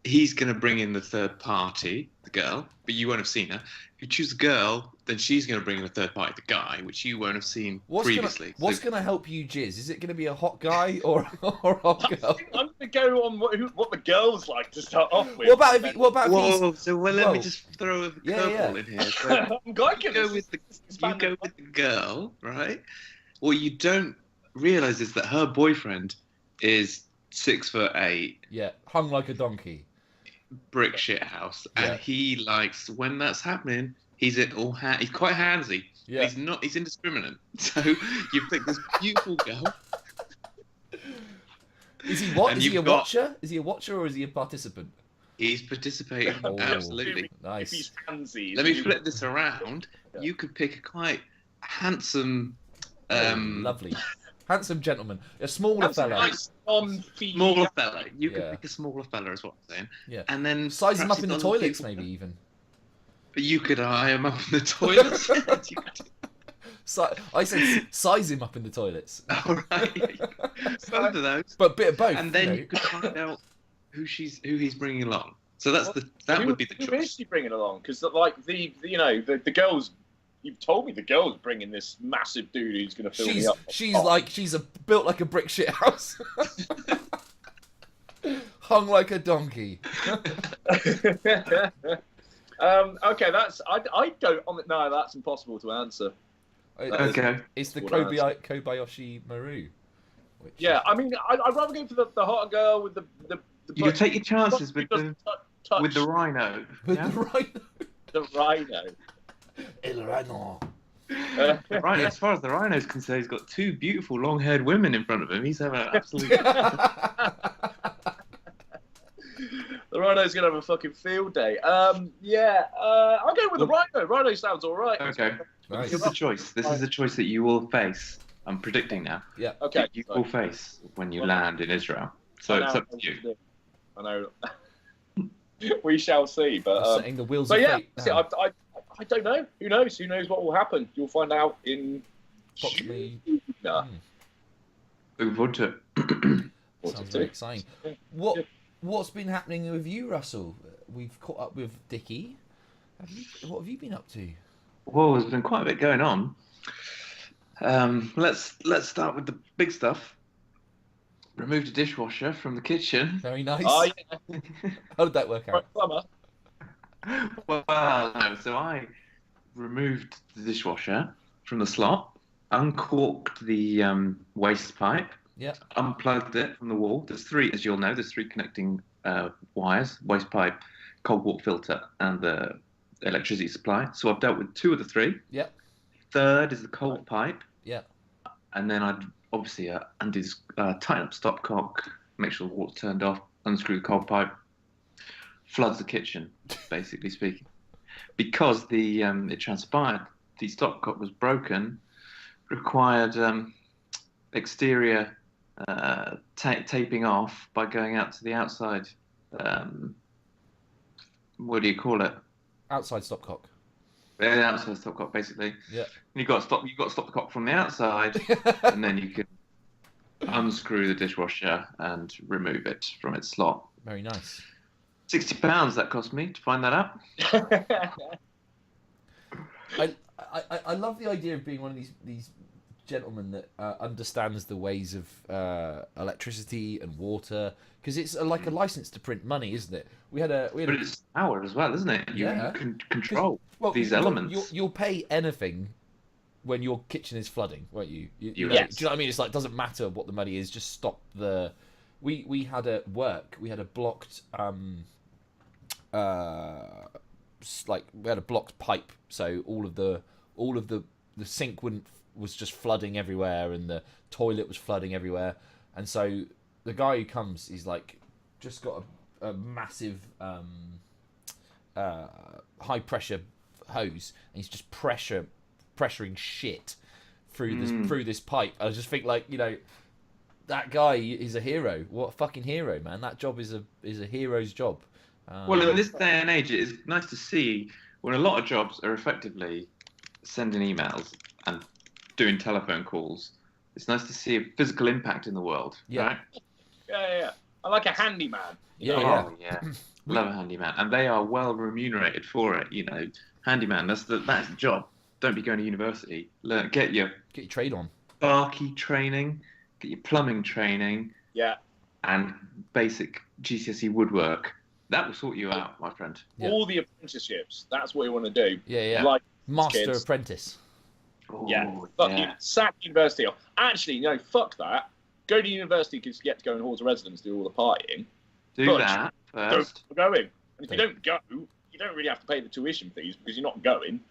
Speaker 4: he's going to bring in the third party, the girl, but you won't have seen her. If you choose the girl, then she's going to bring in the third party, the guy, which you won't have seen previously.
Speaker 2: What's going to help you jizz? Is it going to be a hot guy or a hot
Speaker 3: I
Speaker 2: girl?
Speaker 3: think I'm going to go on what the girls like to start off with.
Speaker 2: What about if he's...
Speaker 4: Let me just throw a curveball in here. So
Speaker 3: I'm going to
Speaker 4: you go with the girl, right? What you don't realise is that her boyfriend is 6'8",
Speaker 2: Yeah, hung like a donkey.
Speaker 4: brick shit house, and
Speaker 2: Yeah.
Speaker 4: he likes when that's happening. He's he's quite handsy.
Speaker 2: Yeah.
Speaker 4: He's indiscriminate. So you pick this beautiful girl.
Speaker 2: Is he what?
Speaker 4: And
Speaker 2: Is he a
Speaker 4: you've got-
Speaker 2: watcher? Is he a watcher or is he a participant?
Speaker 4: He's participating
Speaker 2: Oh.
Speaker 4: absolutely.
Speaker 3: If
Speaker 2: Nice.
Speaker 3: he's handsy.
Speaker 4: Let me flip this around.
Speaker 3: Yeah.
Speaker 4: You could pick a quite handsome,
Speaker 2: Lovely. Handsome gentleman. A smaller fella.
Speaker 3: Nice
Speaker 4: smaller fella. You could
Speaker 2: Yeah.
Speaker 4: pick a smaller fella, is what I'm saying.
Speaker 2: Yeah.
Speaker 4: And then
Speaker 2: Size him
Speaker 4: perhaps
Speaker 2: up in the
Speaker 4: he's not
Speaker 2: toilets,
Speaker 4: beautiful.
Speaker 2: maybe even.
Speaker 4: But you could eye him up in the toilets.
Speaker 2: I said size him up in the toilets.
Speaker 4: All right. Both of those.
Speaker 2: But a bit of both.
Speaker 4: And then
Speaker 2: you
Speaker 4: you
Speaker 2: know.
Speaker 4: could find out who he's bringing along. So that would be the
Speaker 3: Who is
Speaker 4: choice.
Speaker 3: she bringing along? Because like the girls, you've told me the girl's bringing this massive dude who's going to fill me up.
Speaker 2: She's built like a brick shit house. Hung like a donkey.
Speaker 3: Okay, I don't. No, that's impossible to answer.
Speaker 4: Okay.
Speaker 2: It's the
Speaker 3: What answer?
Speaker 2: Kobayashi Maru. Which
Speaker 3: Yeah,
Speaker 2: is-
Speaker 3: I mean, I'd rather go for the hot girl with the.
Speaker 4: You could take your chances with
Speaker 3: doesn't
Speaker 4: the
Speaker 3: touch
Speaker 4: rhino.
Speaker 2: With
Speaker 4: yeah?
Speaker 2: the rhino.
Speaker 3: the rhino.
Speaker 2: El rhino.
Speaker 4: Right, as far as the rhino's concerned, he's got 2 beautiful long-haired women in front of him. He's having an absolute.
Speaker 3: The rhino's gonna have a fucking field day. Yeah. I'll go with the rhino. Rhino sounds all right.
Speaker 4: Okay.
Speaker 2: Nice.
Speaker 4: This is the choice. This is the choice that you will face. I'm predicting now.
Speaker 2: Yeah.
Speaker 3: Okay.
Speaker 4: You will face when you land in Israel. So it's up to you.
Speaker 3: I know. We shall see, but
Speaker 2: Setting the wheels
Speaker 3: so
Speaker 2: of
Speaker 3: yeah,
Speaker 2: fate.
Speaker 3: see,
Speaker 2: now.
Speaker 3: I don't know. Who knows? Who knows what will happen? You'll find out in.
Speaker 2: Possibly.
Speaker 3: Nah.
Speaker 4: Looking forward to it.
Speaker 2: Sounds very exciting. What's been happening with you, Russell? We've caught up with Dickie. What have you been up to?
Speaker 4: Well, there's been quite a bit going on. Let's start with the big stuff. Removed a dishwasher from the kitchen.
Speaker 2: Very nice.
Speaker 3: Oh yeah.
Speaker 2: How did that work out?
Speaker 3: Plumber.
Speaker 4: Well, no. So I removed the dishwasher from the slot, uncorked the waste pipe,
Speaker 2: Yeah.
Speaker 4: unplugged it from the wall. There's 3, as you'll know, there's 3 connecting wires: waste pipe, cold water filter, and the electricity supply. So I've dealt with 2 of the 3.
Speaker 2: Yeah.
Speaker 4: Third is the cold pipe.
Speaker 2: Yeah.
Speaker 4: And then I'd obviously tighten up stopcock, make sure the water turned off, unscrew the cold pipe, floods the kitchen, basically speaking. Because it transpired, the stopcock was broken, required exterior taping off by going out to the outside what do you call it?
Speaker 2: Outside stopcock.
Speaker 4: Yeah, the outside stopcock, basically.
Speaker 2: Yeah.
Speaker 4: You got to stop. You got to stop the cock from the outside, and then you can unscrew the dishwasher and remove it from its slot.
Speaker 2: Very nice.
Speaker 4: £60 that cost me to find that out.
Speaker 2: I love the idea of being one of these gentlemen that understands the ways of electricity and water, because it's like a license to print money, isn't it? We had
Speaker 4: But it's power as well, isn't it? You
Speaker 2: Yeah.
Speaker 4: can control these
Speaker 2: you'll-
Speaker 4: elements.
Speaker 2: You'll pay anything when your kitchen is flooding, won't you? You know,
Speaker 3: Yes.
Speaker 2: do you know what I mean? It's like, it doesn't matter what the money is, just stop the. We had at work, we had a blocked like we had a blocked pipe, so all of the sink was just flooding everywhere, and the toilet was flooding everywhere, and so the guy who comes, he's like just got a massive high pressure hose, and he's just pressuring shit through this pipe. I just think, like, you know, that guy is a hero. What a fucking hero, man! That job is a hero's job.
Speaker 4: Well, in this day and age, it's nice to see when a lot of jobs are effectively sending emails and doing telephone calls. It's nice to see a physical impact in the world,
Speaker 2: Yeah.
Speaker 4: right?
Speaker 3: Yeah. I like a handyman.
Speaker 2: Yeah,
Speaker 4: Oh, yeah. Love a handyman. And they are well remunerated for it, you know. Handyman, that's the job. Don't be going to university. Get your
Speaker 2: trade on.
Speaker 4: sparky training, get your plumbing training,
Speaker 3: Yeah.
Speaker 4: and basic GCSE woodwork. That will sort you out, my friend.
Speaker 2: Yeah.
Speaker 3: All the apprenticeships. That's what you want to do.
Speaker 2: Yeah.
Speaker 3: Like
Speaker 2: Master
Speaker 3: kids.
Speaker 2: apprentice.
Speaker 3: Yeah.
Speaker 4: Oh,
Speaker 3: Fuck
Speaker 4: yeah.
Speaker 3: you. Sack university off. Actually, no, fuck that. Go to university because you get to go in halls of residence, do all the partying.
Speaker 4: Do
Speaker 3: But
Speaker 4: that
Speaker 3: Don't
Speaker 4: first.
Speaker 3: go in. And if you don't go, you don't really have to pay the tuition fees because you're not going.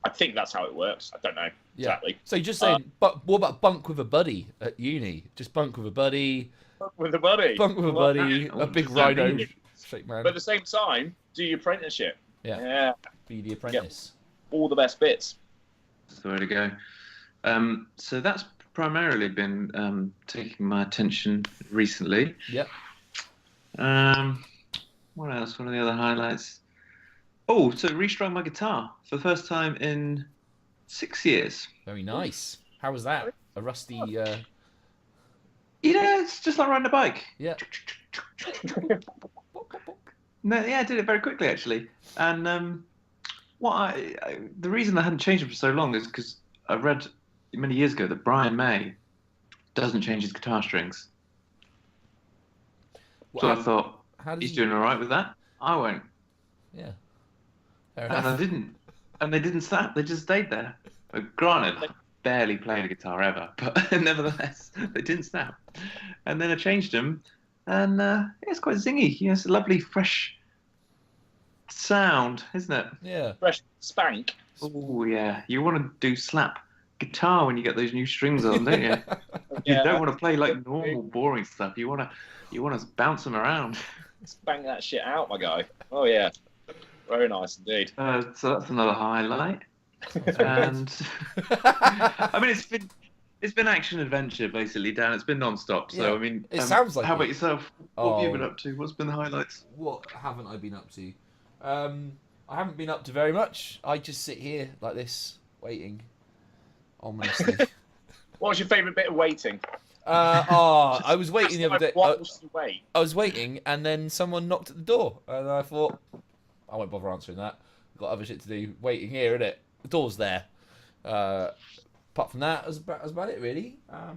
Speaker 3: I think that's how it works. I don't know exactly.
Speaker 2: So you're just saying, but what about bunk with a buddy at uni? Just bunk with a buddy.
Speaker 3: With a buddy.
Speaker 2: Bunk with a buddy. A big rhino shake man.
Speaker 3: But at the same time, do your apprenticeship.
Speaker 2: Yeah.
Speaker 3: Yeah.
Speaker 2: Be the apprentice.
Speaker 3: All the best bits.
Speaker 4: That's the way to go. So that's primarily been taking my attention recently.
Speaker 2: Yep.
Speaker 4: What else? What are the other highlights? Oh, so restrung my guitar for the first time in 6 years.
Speaker 2: Very nice. How was that? A rusty.
Speaker 4: Yeah, it's just like riding a bike.
Speaker 2: Yeah.
Speaker 4: No, yeah, I did it very quickly actually. And the reason I hadn't changed it for so long is because I read many years ago that Brian May doesn't change his guitar strings. So I thought,
Speaker 2: How does
Speaker 4: he's
Speaker 2: he...
Speaker 4: doing all right with that. I won't.
Speaker 2: Yeah. Fair
Speaker 4: And I
Speaker 2: enough.
Speaker 4: didn't. And they didn't snap. They just stayed there. Granted, I barely played a guitar ever, but nevertheless, they didn't snap. And then I changed them, and it's quite zingy. You know, it's a lovely, fresh sound, isn't it?
Speaker 2: Yeah.
Speaker 3: Fresh spank.
Speaker 4: Oh yeah, you want to do slap guitar when you get those new strings on, don't you? You
Speaker 3: Yeah.
Speaker 4: don't want to play like normal, boring stuff. You want to bounce them around.
Speaker 3: Spank that shit out, my guy. Oh, yeah. Very nice indeed.
Speaker 4: So that's another highlight. And I mean, it's been action adventure basically, Dan. It's been non-stop. So
Speaker 2: Yeah,
Speaker 4: I mean,
Speaker 2: it sounds like
Speaker 4: How about
Speaker 2: it.
Speaker 4: yourself? What have you
Speaker 2: Oh.
Speaker 4: been up to? What's been the highlights?
Speaker 2: What haven't I been up to? I haven't been up to very much. I just sit here like this, waiting, ominously.
Speaker 3: What was your favourite bit of waiting?
Speaker 2: I was waiting the other day.
Speaker 3: Whilst you wait.
Speaker 2: I was waiting, and then someone knocked at the door, and I thought, I won't bother answering that. I've got other shit to do. Waiting here, innit? The door's there. Apart from that, that's about it, really. Yeah.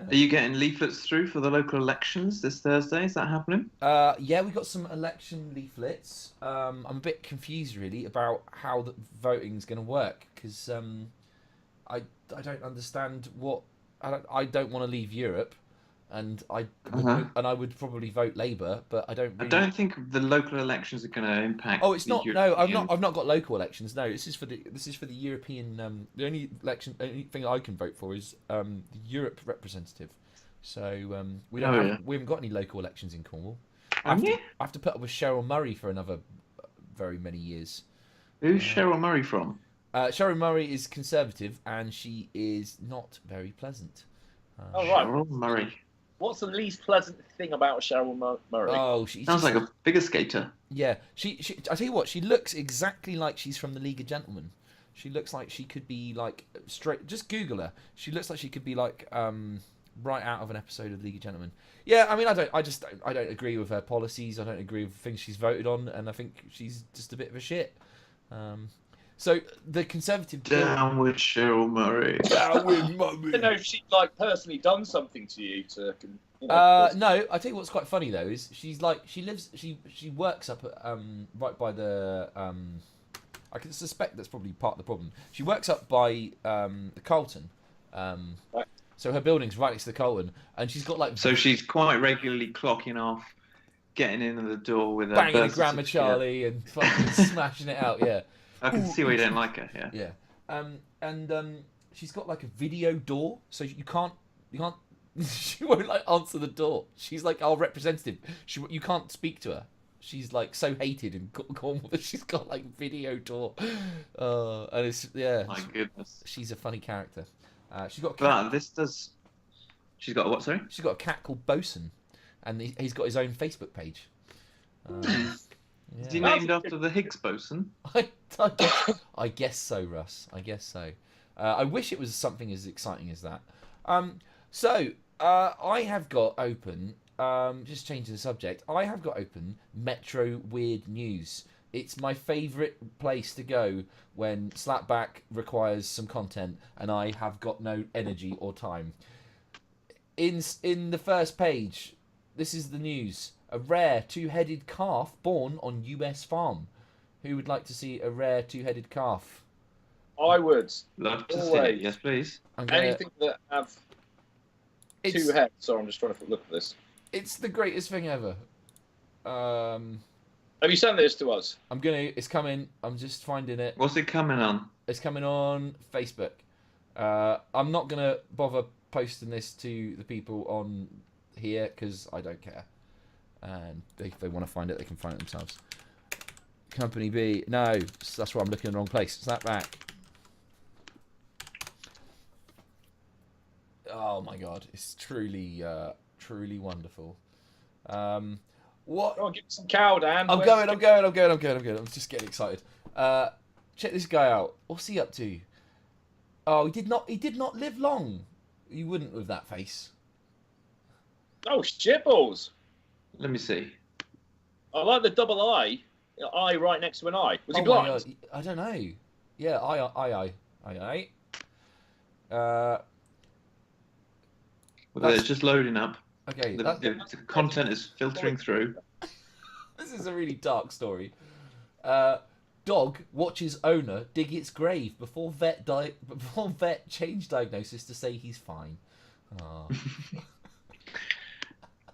Speaker 4: Are you getting leaflets through for the local elections this Thursday? Is that happening?
Speaker 2: Yeah, we got some election leaflets. I'm a bit confused, really, about how the voting's going to work, because I don't understand what I don't want to leave Europe, and I would probably vote Labour, but I don't. Really...
Speaker 4: I don't think the local elections are going to impact.
Speaker 2: Oh, it's
Speaker 4: the
Speaker 2: not. No,
Speaker 4: European-
Speaker 2: I've not got local elections. No, this is for the European. The only thing I can vote for is the Europe representative. So we haven't got any local elections in Cornwall. I have to put up with Cheryl Murray for another very many years.
Speaker 4: Who's Cheryl Murray from?
Speaker 2: Cheryl Murray is Conservative, and she is not very pleasant.
Speaker 3: Oh, right.
Speaker 4: Cheryl Murray.
Speaker 3: What's the least pleasant thing about Cheryl Murray?
Speaker 2: Oh, she
Speaker 4: Sounds like a figure skater.
Speaker 2: yeah. She. I tell you what, she looks exactly like she's from the League of Gentlemen. She looks like she could be like straight. Just Google her. She looks like she could be like right out of an episode of League of Gentlemen. Yeah, I mean, I don't agree with her policies. I don't agree with things she's voted on, and I think she's just a bit of a shit. So the Conservative
Speaker 4: Down with Cheryl Murray.
Speaker 2: Down with
Speaker 3: I
Speaker 2: Mummy.
Speaker 3: don't know if she like personally done something to you to. You know,
Speaker 2: No, I tell you what's quite funny though is she's like she works up at, right by the I can suspect that's probably part of the problem. She works up by the Carlton,
Speaker 3: Right.
Speaker 2: so her building's right next to the Carlton, and she's got like
Speaker 4: So she's quite regularly clocking off, getting into the door with her
Speaker 2: banging a
Speaker 4: birth
Speaker 2: Grandma
Speaker 4: certificate.
Speaker 2: Charlie and fucking smashing it out. Yeah,
Speaker 4: I can see why you don't like her. Yeah.
Speaker 2: yeah. And she's got like a video door, so you can't. She won't like answer the door. She's like our representative. You can't speak to her. She's like so hated in Cornwall that she's got like video door. And it's
Speaker 4: My goodness.
Speaker 2: she's a funny character. She's got a cat.
Speaker 4: But this does. She's got a what? Sorry.
Speaker 2: She's got a cat called Bosun, and he's got his own Facebook page.
Speaker 4: Is he
Speaker 2: Yeah.
Speaker 4: named after the Higgs boson?
Speaker 2: I guess so, Russ. I guess so. I wish it was something as exciting as that. I have got open. Just changing the subject. I have got open Metro Weird News. It's my favourite place to go when Slapback requires some content and I have got no energy or time. In the first page, this is the news. A rare two-headed calf born on US farm. Who would like to see a rare two-headed calf?
Speaker 3: I would.
Speaker 4: Love to see it.
Speaker 3: Always.
Speaker 4: Yes, please.
Speaker 2: I'm gonna-
Speaker 3: Anything that have
Speaker 2: it's,
Speaker 3: two heads. So I'm just trying to look at this.
Speaker 2: it's the greatest thing ever.
Speaker 3: Have you sent this to us?
Speaker 2: It's coming. I'm just finding it.
Speaker 4: What's it coming on?
Speaker 2: It's coming on Facebook. I'm not gonna bother posting this to the people on here because I don't care. And if they want to find it, they can find it themselves. Company B. No, that's why I'm looking in the wrong place. Snap back. Oh my god, it's truly wonderful. What?
Speaker 3: Go on, give me some cow, Dan.
Speaker 2: I'm going. I'm just getting excited. Check this guy out. What's he up to? Oh, he did not live long. You wouldn't with that face.
Speaker 3: Oh, shitballs.
Speaker 4: Let me see.
Speaker 3: I like the double eye. Eye right next to an eye. Was he
Speaker 2: Oh my
Speaker 3: blind?
Speaker 2: God. I don't know. Yeah, aye.
Speaker 4: Well,
Speaker 2: That's-
Speaker 4: it's just loading up.
Speaker 2: Okay.
Speaker 4: The content is filtering through.
Speaker 2: This is a really dark story. Dog watches owner dig its grave before vet changed diagnosis to say he's fine. Oh.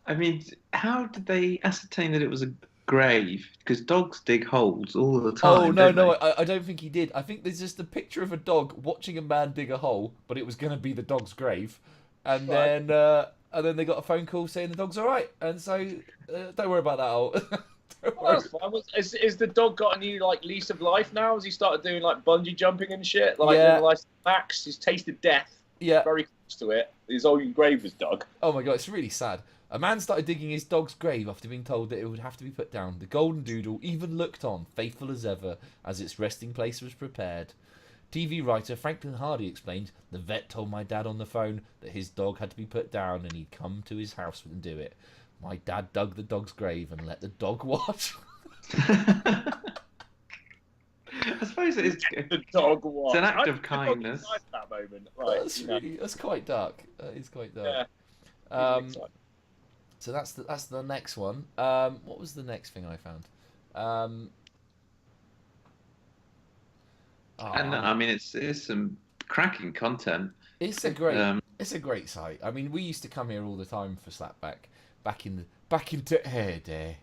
Speaker 4: I mean, how did they ascertain that it was a grave? Because dogs dig holes all the time.
Speaker 2: Oh no,
Speaker 4: don't they?
Speaker 2: I don't think he did. I think there's just a picture of a dog watching a man dig a hole, but it was going to be the dog's grave, and
Speaker 3: Right.
Speaker 2: then they got a phone call saying the dog's all right, and so don't worry about that hole. Don't
Speaker 3: Oh,
Speaker 2: worry.
Speaker 3: that's fine. Is the dog got a new like lease of life now? Has he started doing like bungee jumping and shit? Like
Speaker 2: Yeah.
Speaker 3: like Max, he's tasted death.
Speaker 2: Yeah.
Speaker 3: Very close to it. His own grave was dug.
Speaker 2: Oh my god, it's really sad. A man started digging his dog's grave after being told that it would have to be put down. The golden doodle even looked on, faithful as ever, as its resting place was prepared. TV writer Franklin Hardy explained, "The vet told my dad on the phone that his dog had to be put down and he'd come to his house and do it. My dad dug the dog's grave and let the dog watch."
Speaker 4: I suppose it is.
Speaker 3: The dog was.
Speaker 4: It's an act of kindness.
Speaker 3: That moment, right?
Speaker 2: That's quite dark. That is quite dark.
Speaker 3: Yeah.
Speaker 2: So that's the next one. What was the next thing I found?
Speaker 4: And I mean, it's some cracking content.
Speaker 2: It's a great site. I mean, we used to come here all the time for Slapback back into heyday.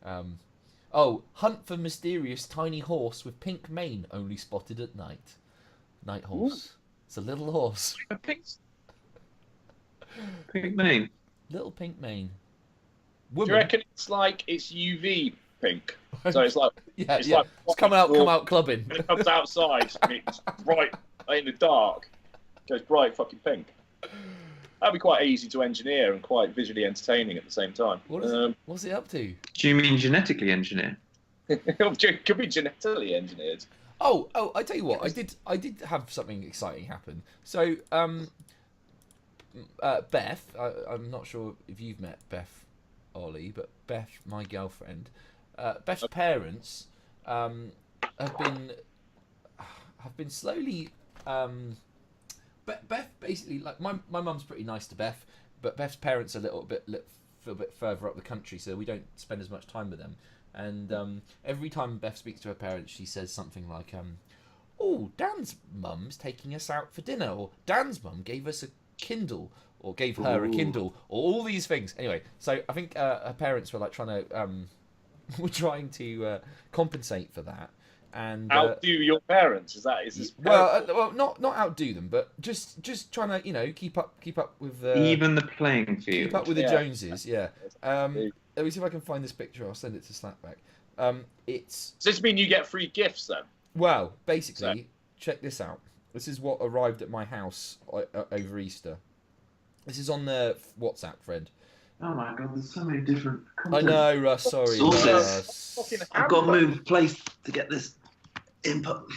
Speaker 2: Hunt for mysterious tiny horse with pink mane only spotted at night. Night horse. Ooh. It's a little horse.
Speaker 3: A pink
Speaker 4: mane.
Speaker 2: Little pink mane.
Speaker 3: Woman. Do you reckon it's like it's UV pink? So it's like
Speaker 2: it's come out clubbing.
Speaker 3: And it comes outside and it's bright in the dark. It goes bright fucking pink. that'd be quite easy to engineer and quite visually entertaining at the same time.
Speaker 2: What's it up to?
Speaker 4: Do you mean genetically engineer?
Speaker 3: It could be genetically engineered.
Speaker 2: Oh, I tell you what, I did have something exciting happen. So, Beth, I'm not sure if you've met Beth, Ollie, but Beth, my girlfriend, Beth's parents have been slowly. Beth basically, like my mum's pretty nice to Beth, but Beth's parents are a little bit further up the country, so we don't spend as much time with them. And every time Beth speaks to her parents, she says something like, "Oh, Dan's mum's taking us out for dinner," or "Dan's mum gave us a Kindle," or "gave her a Kindle," or all these things. Anyway, so I think her parents were like trying to compensate for that. And
Speaker 3: outdo your parents? Is this
Speaker 2: well, not outdo them, but just trying to keep up with
Speaker 4: even the playing field.
Speaker 2: Keep up with the Joneses. Yeah. Let me see if I can find this picture. I'll send it to Slackback. Does
Speaker 3: this mean you get free gifts then?
Speaker 2: Well, basically, check this out. This is what arrived at my house over Easter. This is on the WhatsApp thread.
Speaker 4: Oh my god, there's so many different
Speaker 2: content. I know, Russ. Sorry,
Speaker 4: Russ. I've got to move place to get this input.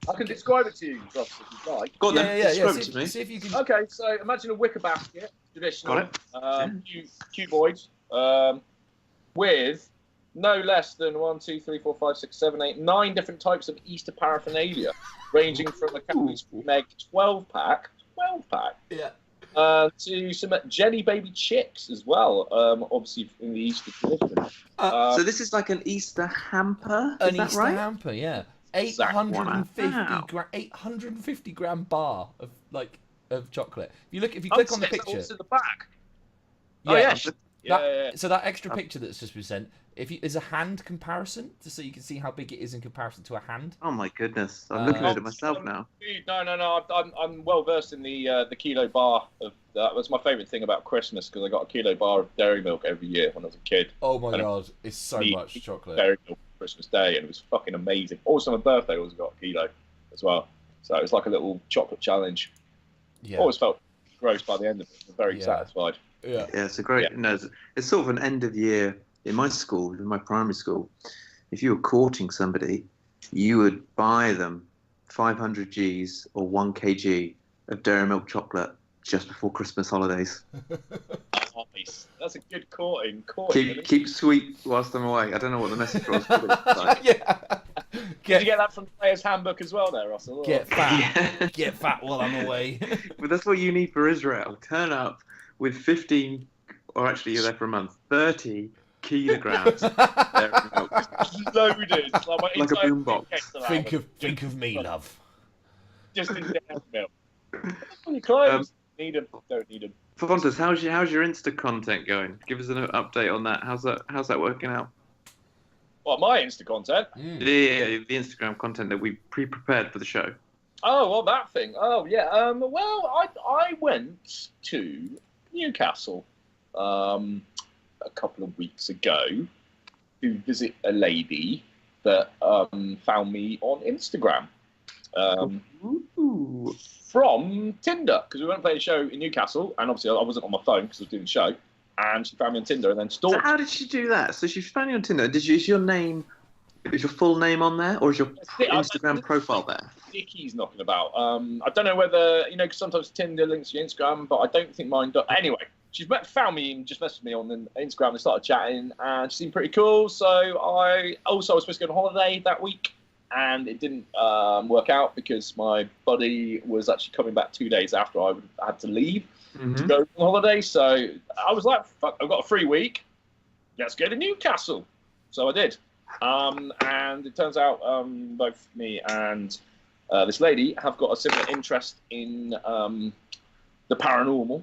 Speaker 3: I can describe it to you, Russ, if you'd like.
Speaker 4: Go on then. Describe it to me.
Speaker 2: See if you can.
Speaker 3: Okay, so imagine a wicker basket, traditional.
Speaker 4: Got it.
Speaker 3: Cuboid, with no less than 1, 2, 3, 4, 5, 6, 7, 8, 9 different types of Easter paraphernalia, ranging from a Catholic Meg 12-pack,
Speaker 2: Yeah.
Speaker 3: to some jelly baby chicks as well, obviously in the Easter tradition.
Speaker 4: So this is like an Easter hamper?
Speaker 2: An
Speaker 4: is that
Speaker 2: Easter
Speaker 4: right?
Speaker 2: hamper, yeah. 850 gram bar of chocolate. If you click on the picture,
Speaker 3: in the back.
Speaker 2: yeah,
Speaker 3: Yeah.
Speaker 2: So that extra picture that's just been sent, is a hand comparison, just so you can see how big it is in comparison to a hand.
Speaker 4: Oh my goodness, I'm looking at it myself now.
Speaker 3: No. I'm well versed in the kilo bar of that. Was my favourite thing about Christmas, because I got a kilo bar of dairy milk every year when I was a kid.
Speaker 2: Oh my god, it's so much chocolate.
Speaker 3: Dairy milk for Christmas Day, and it was fucking amazing. Also, my birthday I also got a kilo as well, so it was like a little chocolate challenge.
Speaker 2: Yeah.
Speaker 3: Always felt gross by the end of it, but very satisfied.
Speaker 2: Yeah,
Speaker 4: it's a great.
Speaker 3: Yeah.
Speaker 4: It's sort of an end of year in my school, in my primary school. If you were courting somebody, you would buy them 500 Gs or 1 kg of dairy milk chocolate just before Christmas holidays.
Speaker 3: Nice. That's a good courting.
Speaker 4: Keep sweet whilst I'm away. I don't know what the message was. Like.
Speaker 2: Yeah.
Speaker 3: Did you get that from the player's handbook as well, there, Russell?
Speaker 2: Get fat. Get fat while I'm away.
Speaker 4: But that's what you need for Israel. Turn up with 15, or actually you're there for a month, 30 kilograms of dairy milk.
Speaker 3: Loaded.
Speaker 4: Like a boombox.
Speaker 2: Think of me, love.
Speaker 3: Just in dairy milk. On your clothes. Need them, don't need them.
Speaker 4: Fontes, how's your Insta content going? Give us an update on that. How's that working out?
Speaker 3: What, my Insta content?
Speaker 4: Yeah, the Instagram content that we pre-prepared for the show.
Speaker 3: Oh, well, that thing. Oh, yeah. Well, I went to Newcastle a couple of weeks ago to visit a lady that found me on Instagram. From Tinder, because we went to play a show in Newcastle, and obviously I wasn't on my phone because I was doing the show, and she found me on Tinder and then stalked.
Speaker 4: So how did she do that? So she found you on Tinder. Is your full name on there, or is your Instagram profile there?
Speaker 3: Dickies knocking about. I don't know whether, because sometimes Tinder links to your Instagram, but I don't think mine does. Anyway, she found me and just messaged me on Instagram and started chatting, and she seemed pretty cool. So I was supposed to go on holiday that week, and it didn't work out because my buddy was actually coming back 2 days after I had to leave to go on holiday. So I was like, fuck, I've got a free week. Let's go to Newcastle. So I did. And it turns out both me and this lady have got a similar interest in the paranormal.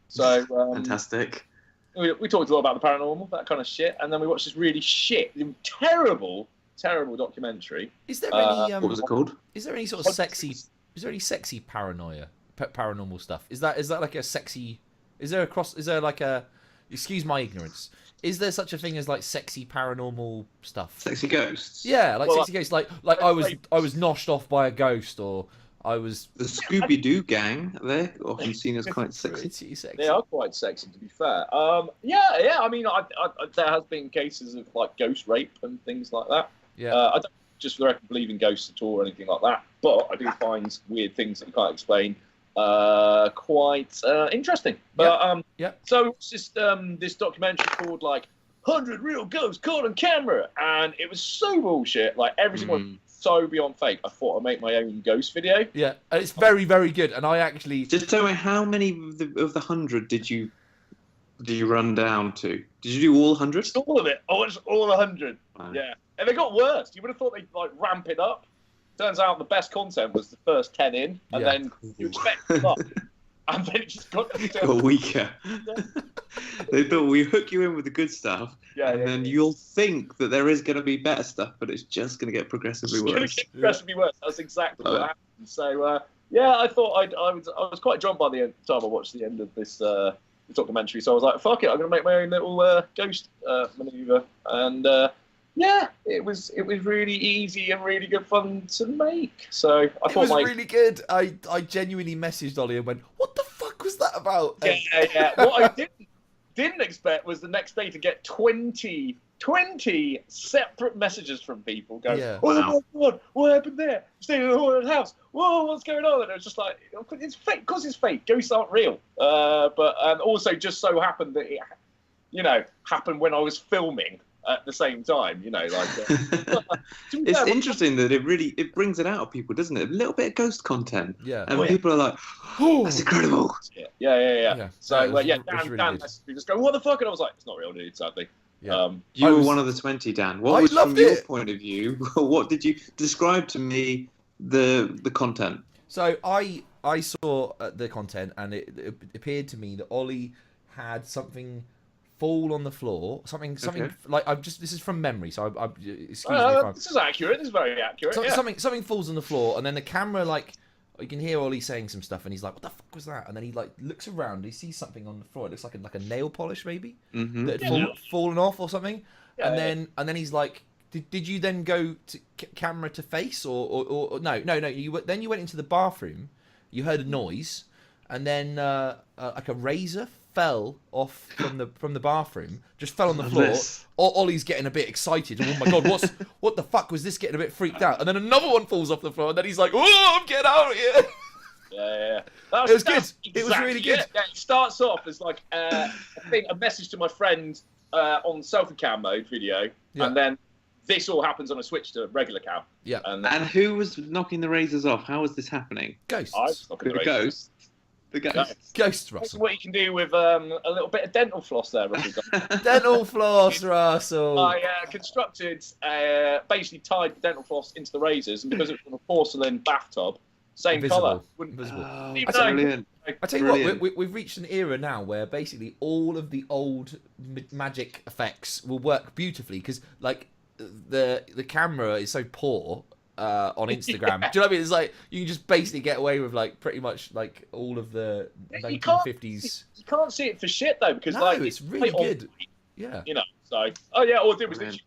Speaker 3: So
Speaker 4: fantastic.
Speaker 3: We talked a lot about the paranormal, that kind of shit, and then we watched this really terrible documentary.
Speaker 2: Is there any
Speaker 4: what was it called?
Speaker 2: Is there any sort of sexy? Is there any sexy paranormal stuff? Is that like a sexy? Is there like a? Excuse my ignorance. Is there such a thing as like sexy paranormal stuff?
Speaker 4: Sexy ghosts.
Speaker 2: Yeah, like sexy ghosts. Like I was noshed off by a ghost, or I was
Speaker 4: The Scooby-Doo gang, they're often seen as quite sexy.
Speaker 2: pretty sexy.
Speaker 3: They are quite sexy, to be fair. Yeah. I mean, there has been cases of like ghost rape and things like that.
Speaker 2: Yeah.
Speaker 3: I don't just for the record believe in ghosts at all or anything like that, but I do find weird things that you can't explain quite interesting. But so it's just this documentary called like 100 Real Ghosts Caught on Camera, and it was so bullshit. Like everything was so beyond fake. I thought I'd make my own ghost video.
Speaker 2: Yeah, and it's very, very good. And I actually
Speaker 4: Just tell me, how many of the 100 did you run down to? Did you do all 100?
Speaker 3: Just all of it. I watched all 100.
Speaker 4: Wow.
Speaker 3: Yeah, and they got worse. You would have thought they'd like ramp it up. Turns out the best content was the first 10 in, and then you expect it up, and then it just got
Speaker 4: weaker. They thought we hook you in with the good stuff, and then you'll think that there is going to be better stuff, but it's just going to get progressively worse.
Speaker 3: Progressively worse. That's exactly what happened. So I thought I was quite drunk by the time I watched the end of this documentary. So I was like, fuck it, I'm going to make my own little ghost maneuver, and it was really easy and really good fun to make. So I thought
Speaker 2: it was really good. I genuinely messaged Ollie and went, "What the fuck was that about?"
Speaker 3: Yeah. What I didn't expect was the next day to get 20 separate messages from people going, "Oh my god, what happened there? Staying in the haunted house. Whoa, what's going on?" And it was just like, it's fake. Because it's fake. Ghosts aren't real. But also just so happened that it, happened when I was filming at the same time.
Speaker 4: It's interesting that it brings it out of people, doesn't it? A little bit of ghost content.
Speaker 2: Yeah.
Speaker 4: And people are like, "Oh, that's incredible."
Speaker 3: Yeah. So Dan
Speaker 2: really
Speaker 3: messaged me, just go, "What the fuck?" And I was like, "It's not real, dude, sadly."
Speaker 2: Yeah.
Speaker 4: You were one of the 20, Dan. What was from your point of view? What did you describe to me the content?
Speaker 2: So I saw the content, and it appeared to me that Ollie had something fall on the floor. Something like this is from memory. So excuse me.
Speaker 3: This is accurate. This is very accurate.
Speaker 2: Something falls on the floor, and then the camera you can hear Ollie saying some stuff, and he's like, "What the fuck was that?" And then he looks around, he sees something on the floor. It looks like a nail polish maybe that had fallen off or something. And then he's like, "Did you then go to camera to face or no? Then you went into the bathroom. You heard a noise, and then like a razor fell off from the bathroom, just fell on the floor. Ollie's getting a bit excited. Oh my god, what the fuck was this? Getting a bit freaked out, and then another one falls off the floor, and then he's like, "Oh, I'm getting out of here."
Speaker 3: Yeah.
Speaker 2: It was good. It was really good.
Speaker 3: Yeah, it starts off as like a message to my friend on selfie cam mode video, and then this all happens on a switch to regular cam.
Speaker 2: Yeah.
Speaker 3: And
Speaker 4: who was knocking the razors off? How was this happening?
Speaker 2: Ghosts.
Speaker 3: I was knocking the razors.
Speaker 4: The ghost.
Speaker 2: Ghost,
Speaker 3: That's
Speaker 2: Russell.
Speaker 3: what you can do with a little bit of dental floss there, Russell.
Speaker 2: Dental floss, Russell.
Speaker 3: I constructed, basically tied the dental floss into the razors, and because it was on a porcelain bathtub, same colour.
Speaker 2: Invisible.
Speaker 4: Brilliant.
Speaker 2: I tell you what, we've reached an era now where basically all of the old magic effects will work beautifully, because like the camera is so poor on Instagram. Do you know what I mean? It's like you can just basically get away with like pretty much like all of the 1950s.
Speaker 3: You can't see it for shit though, because
Speaker 2: it's really good. Yeah.
Speaker 3: So all I did was the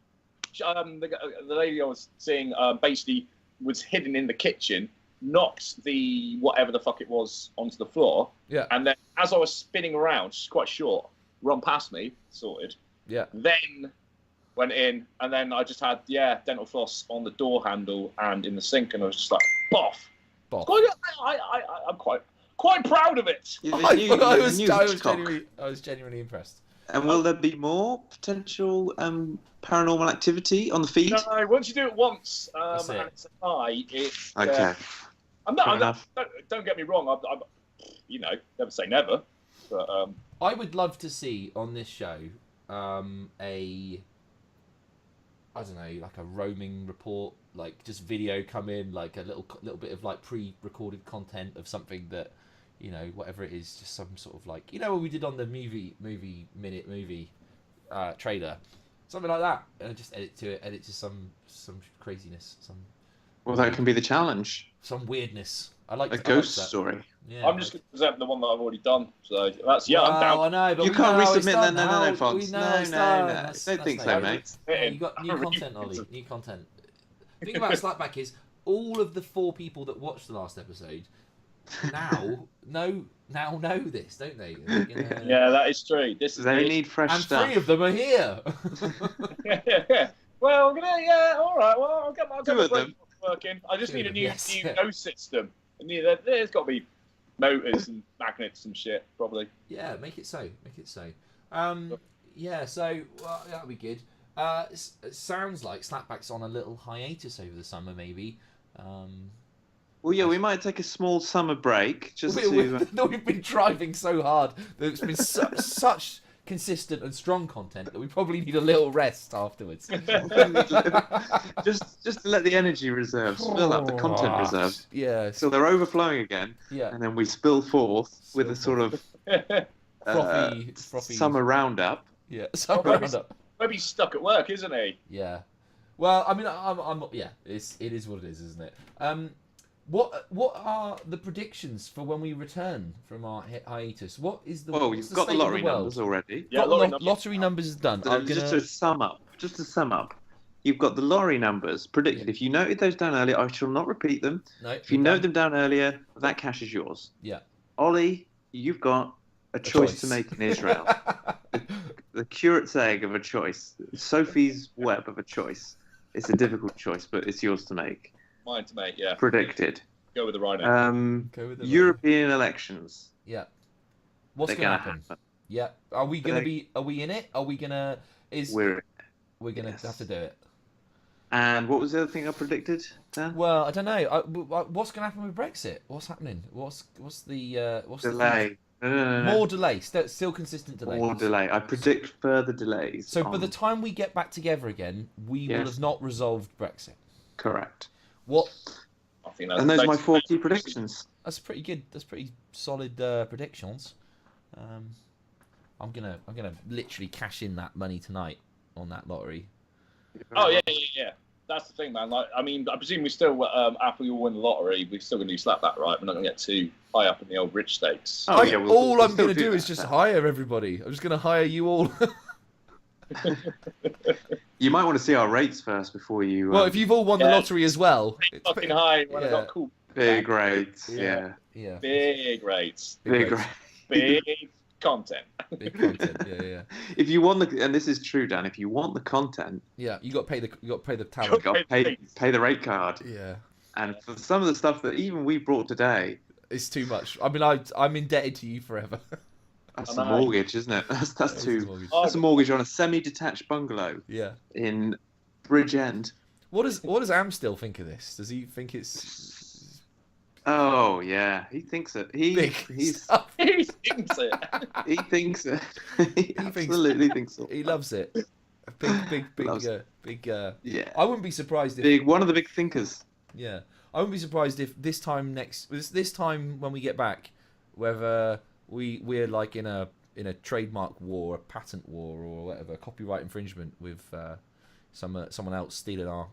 Speaker 3: lady I was seeing basically was hidden in the kitchen, knocked the whatever the fuck it was onto the floor.
Speaker 2: Yeah.
Speaker 3: And then as I was spinning around, she's quite short, run past me, sorted.
Speaker 2: Yeah. Then
Speaker 3: went in, and then I just had dental floss on the door handle and in the sink, and I was just like, boff. I'm quite proud of it.
Speaker 2: I was genuinely impressed.
Speaker 4: And will there be more potential paranormal activity on the feed?
Speaker 3: No, once you do it once, and it's a high, it's
Speaker 4: okay.
Speaker 3: Don't get me wrong. I'm never say never. But
Speaker 2: I would love to see on this show I don't know, like a roaming report, like just video come in, like a little bit of like pre-recorded content of something that, whatever it is, just some sort of like, what we did on the movie trailer, something like that, and just edit to some craziness,
Speaker 4: Well, that can be the challenge.
Speaker 2: Some weirdness. I like
Speaker 4: a ghost story.
Speaker 2: Yeah,
Speaker 3: I'm just going to present the one that I've already done. So that's I'm down.
Speaker 2: I know, but
Speaker 4: you can't resubmit. No, Fox. No. Don't think so, mate.
Speaker 2: Yeah, you got new content, Ollie. New content. The thing about Slapback is all of the 4 people that watched the last episode now know this, don't they? They're gonna-
Speaker 3: Yeah, that is true. This is
Speaker 4: They need fresh
Speaker 2: and
Speaker 4: stuff.
Speaker 2: 3 of them are here.
Speaker 3: Well, I'm gonna. Yeah, all right. Well, I'll get my
Speaker 4: Two of
Speaker 3: brain
Speaker 4: them.
Speaker 3: working. I just need a new
Speaker 2: Yes.
Speaker 3: nose system. There's got to be motors and magnets and shit, probably.
Speaker 2: Yeah, make it so. Yeah, so well, that'll be good. It sounds like Slapback's on a little hiatus over the summer, maybe.
Speaker 4: Well, yeah, we might take a small summer break just to.
Speaker 2: We've been driving so hard that it's been such consistent and strong content that we probably need a little rest afterwards.
Speaker 4: just to let the energy reserves fill up, the content reserves.
Speaker 2: Yeah.
Speaker 4: So they're overflowing again,
Speaker 2: Yeah.
Speaker 4: and then we spill forth with a sort of
Speaker 2: Frothy.
Speaker 4: summer roundup.
Speaker 2: Yeah. Summer roundup.
Speaker 3: Maybe he's stuck at work, isn't he?
Speaker 2: Yeah. Well, I mean, I'm yeah. It is what it is, isn't it? What are the predictions for when we return from our hiatus? What is the?
Speaker 4: Well,
Speaker 2: what's
Speaker 4: you've
Speaker 2: the
Speaker 4: got the
Speaker 2: state of
Speaker 4: lottery
Speaker 2: world?
Speaker 4: numbers already.
Speaker 3: Yeah,
Speaker 2: Got
Speaker 3: lottery
Speaker 2: lottery numbers is done. I'm
Speaker 4: Just
Speaker 2: gonna.
Speaker 4: to sum up, you've got the lottery numbers predicted.
Speaker 2: Yeah.
Speaker 4: If you noted those down earlier, I shall not repeat them.
Speaker 2: No,
Speaker 4: If you note them down earlier, that cash is yours.
Speaker 2: Yeah.
Speaker 4: Ollie, you've got a choice to make in Israel. The curate's egg of a choice. Sophie's web of a choice. It's a difficult choice, but it's yours to make.
Speaker 3: Mine to make, yeah.
Speaker 4: Predicted.
Speaker 3: Go with the rhino.
Speaker 2: Go with the
Speaker 4: European elections.
Speaker 2: Yeah. What's
Speaker 4: They're
Speaker 2: gonna
Speaker 4: gonna
Speaker 2: happen? Yeah. Are we gonna be? Are we in it? Are we gonna?
Speaker 4: We're
Speaker 2: We're gonna
Speaker 4: yes.
Speaker 2: have to do it.
Speaker 4: And what was the other thing I predicted, Dan?
Speaker 2: Well, I don't know. What's gonna happen with Brexit? What's happening? What's the
Speaker 4: Delay. No.
Speaker 2: More delay. Still consistent delay.
Speaker 4: More delay. I predict further delays.
Speaker 2: So by the time we get back together again, we will
Speaker 4: Yes.
Speaker 2: have not resolved Brexit.
Speaker 4: Correct.
Speaker 3: I think that's
Speaker 4: And those are my 4 key predictions.
Speaker 2: That's pretty good. That's pretty solid predictions. I'm gonna literally cash in that money tonight on that lottery.
Speaker 3: Oh yeah. That's the thing, man. Like, I mean, I presume we still, after we all win the lottery, we're still going to do Slapback, right? We're not going to get too high up in the old rich stakes.
Speaker 4: Oh, yeah, we'll
Speaker 2: all I'm
Speaker 4: still
Speaker 2: gonna do
Speaker 4: that.
Speaker 2: is just hire everybody. I'm just gonna hire you all.
Speaker 4: You might want to see our rates first before you.
Speaker 2: Well, if you've all won the
Speaker 3: Yeah.
Speaker 2: lottery as well, it's
Speaker 3: Fucking high when I
Speaker 2: yeah.
Speaker 3: got cool.
Speaker 4: big rates, yeah.
Speaker 2: yeah,
Speaker 3: Big rates.
Speaker 4: Big
Speaker 2: rates.
Speaker 4: rates.
Speaker 3: Big content.
Speaker 2: Big content. Yeah.
Speaker 4: If you want the, and this is true, Dan. If you want the content,
Speaker 2: Yeah, you got to pay the
Speaker 4: you
Speaker 2: talent.
Speaker 4: got to pay the rate card.
Speaker 2: Yeah,
Speaker 4: And for some of the stuff that even we brought today,
Speaker 2: it's too much. I mean, I'm indebted to you forever.
Speaker 4: that's
Speaker 3: I
Speaker 4: a
Speaker 3: know.
Speaker 4: mortgage, isn't it? That's
Speaker 2: That is
Speaker 4: too.
Speaker 2: the mortgage.
Speaker 3: Oh,
Speaker 4: That's a mortgage on a semi-detached bungalow
Speaker 2: Yeah.
Speaker 4: in Bridgend.
Speaker 2: What does Am still think of this? Does he think it's
Speaker 4: Oh yeah, he thinks it.
Speaker 2: big
Speaker 4: He's
Speaker 2: stuff?
Speaker 3: He thinks it.
Speaker 4: he thinks it. He
Speaker 2: thinks-
Speaker 4: absolutely thinks it.
Speaker 2: He loves it. Big.
Speaker 4: Loves Yeah,
Speaker 2: I wouldn't be surprised if.
Speaker 4: big. One of the big thinkers.
Speaker 2: Yeah, I wouldn't be surprised if this time when we get back, whether we're like in a trademark war, a patent war, or whatever, copyright infringement with someone else stealing our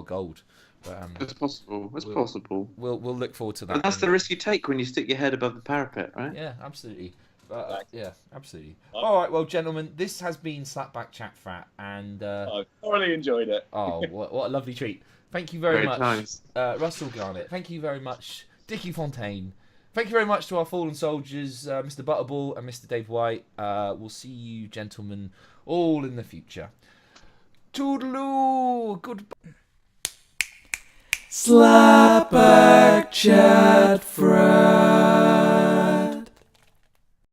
Speaker 2: gold. But,
Speaker 4: It's possible. It's
Speaker 2: we'll-
Speaker 4: possible.
Speaker 2: we'll look forward to that.
Speaker 4: But that's the risk you take when you stick your head above the parapet, right?
Speaker 2: Yeah, absolutely. But, yeah, absolutely.
Speaker 3: Oh.
Speaker 2: All right, well, gentlemen, this has been Slapback Chat Frat, and
Speaker 3: I thoroughly enjoyed it.
Speaker 2: oh, what a lovely treat! Thank you very
Speaker 4: Great
Speaker 2: much,
Speaker 4: times.
Speaker 2: Russell Garnett. Thank you very much, Dickie Fontaine. Thank you very much to our fallen soldiers, Mr. Butterball and Mr. Dave White. We'll see you, gentlemen, all in the future. Toodaloo. Goodbye.
Speaker 1: Slapback Chat Frat.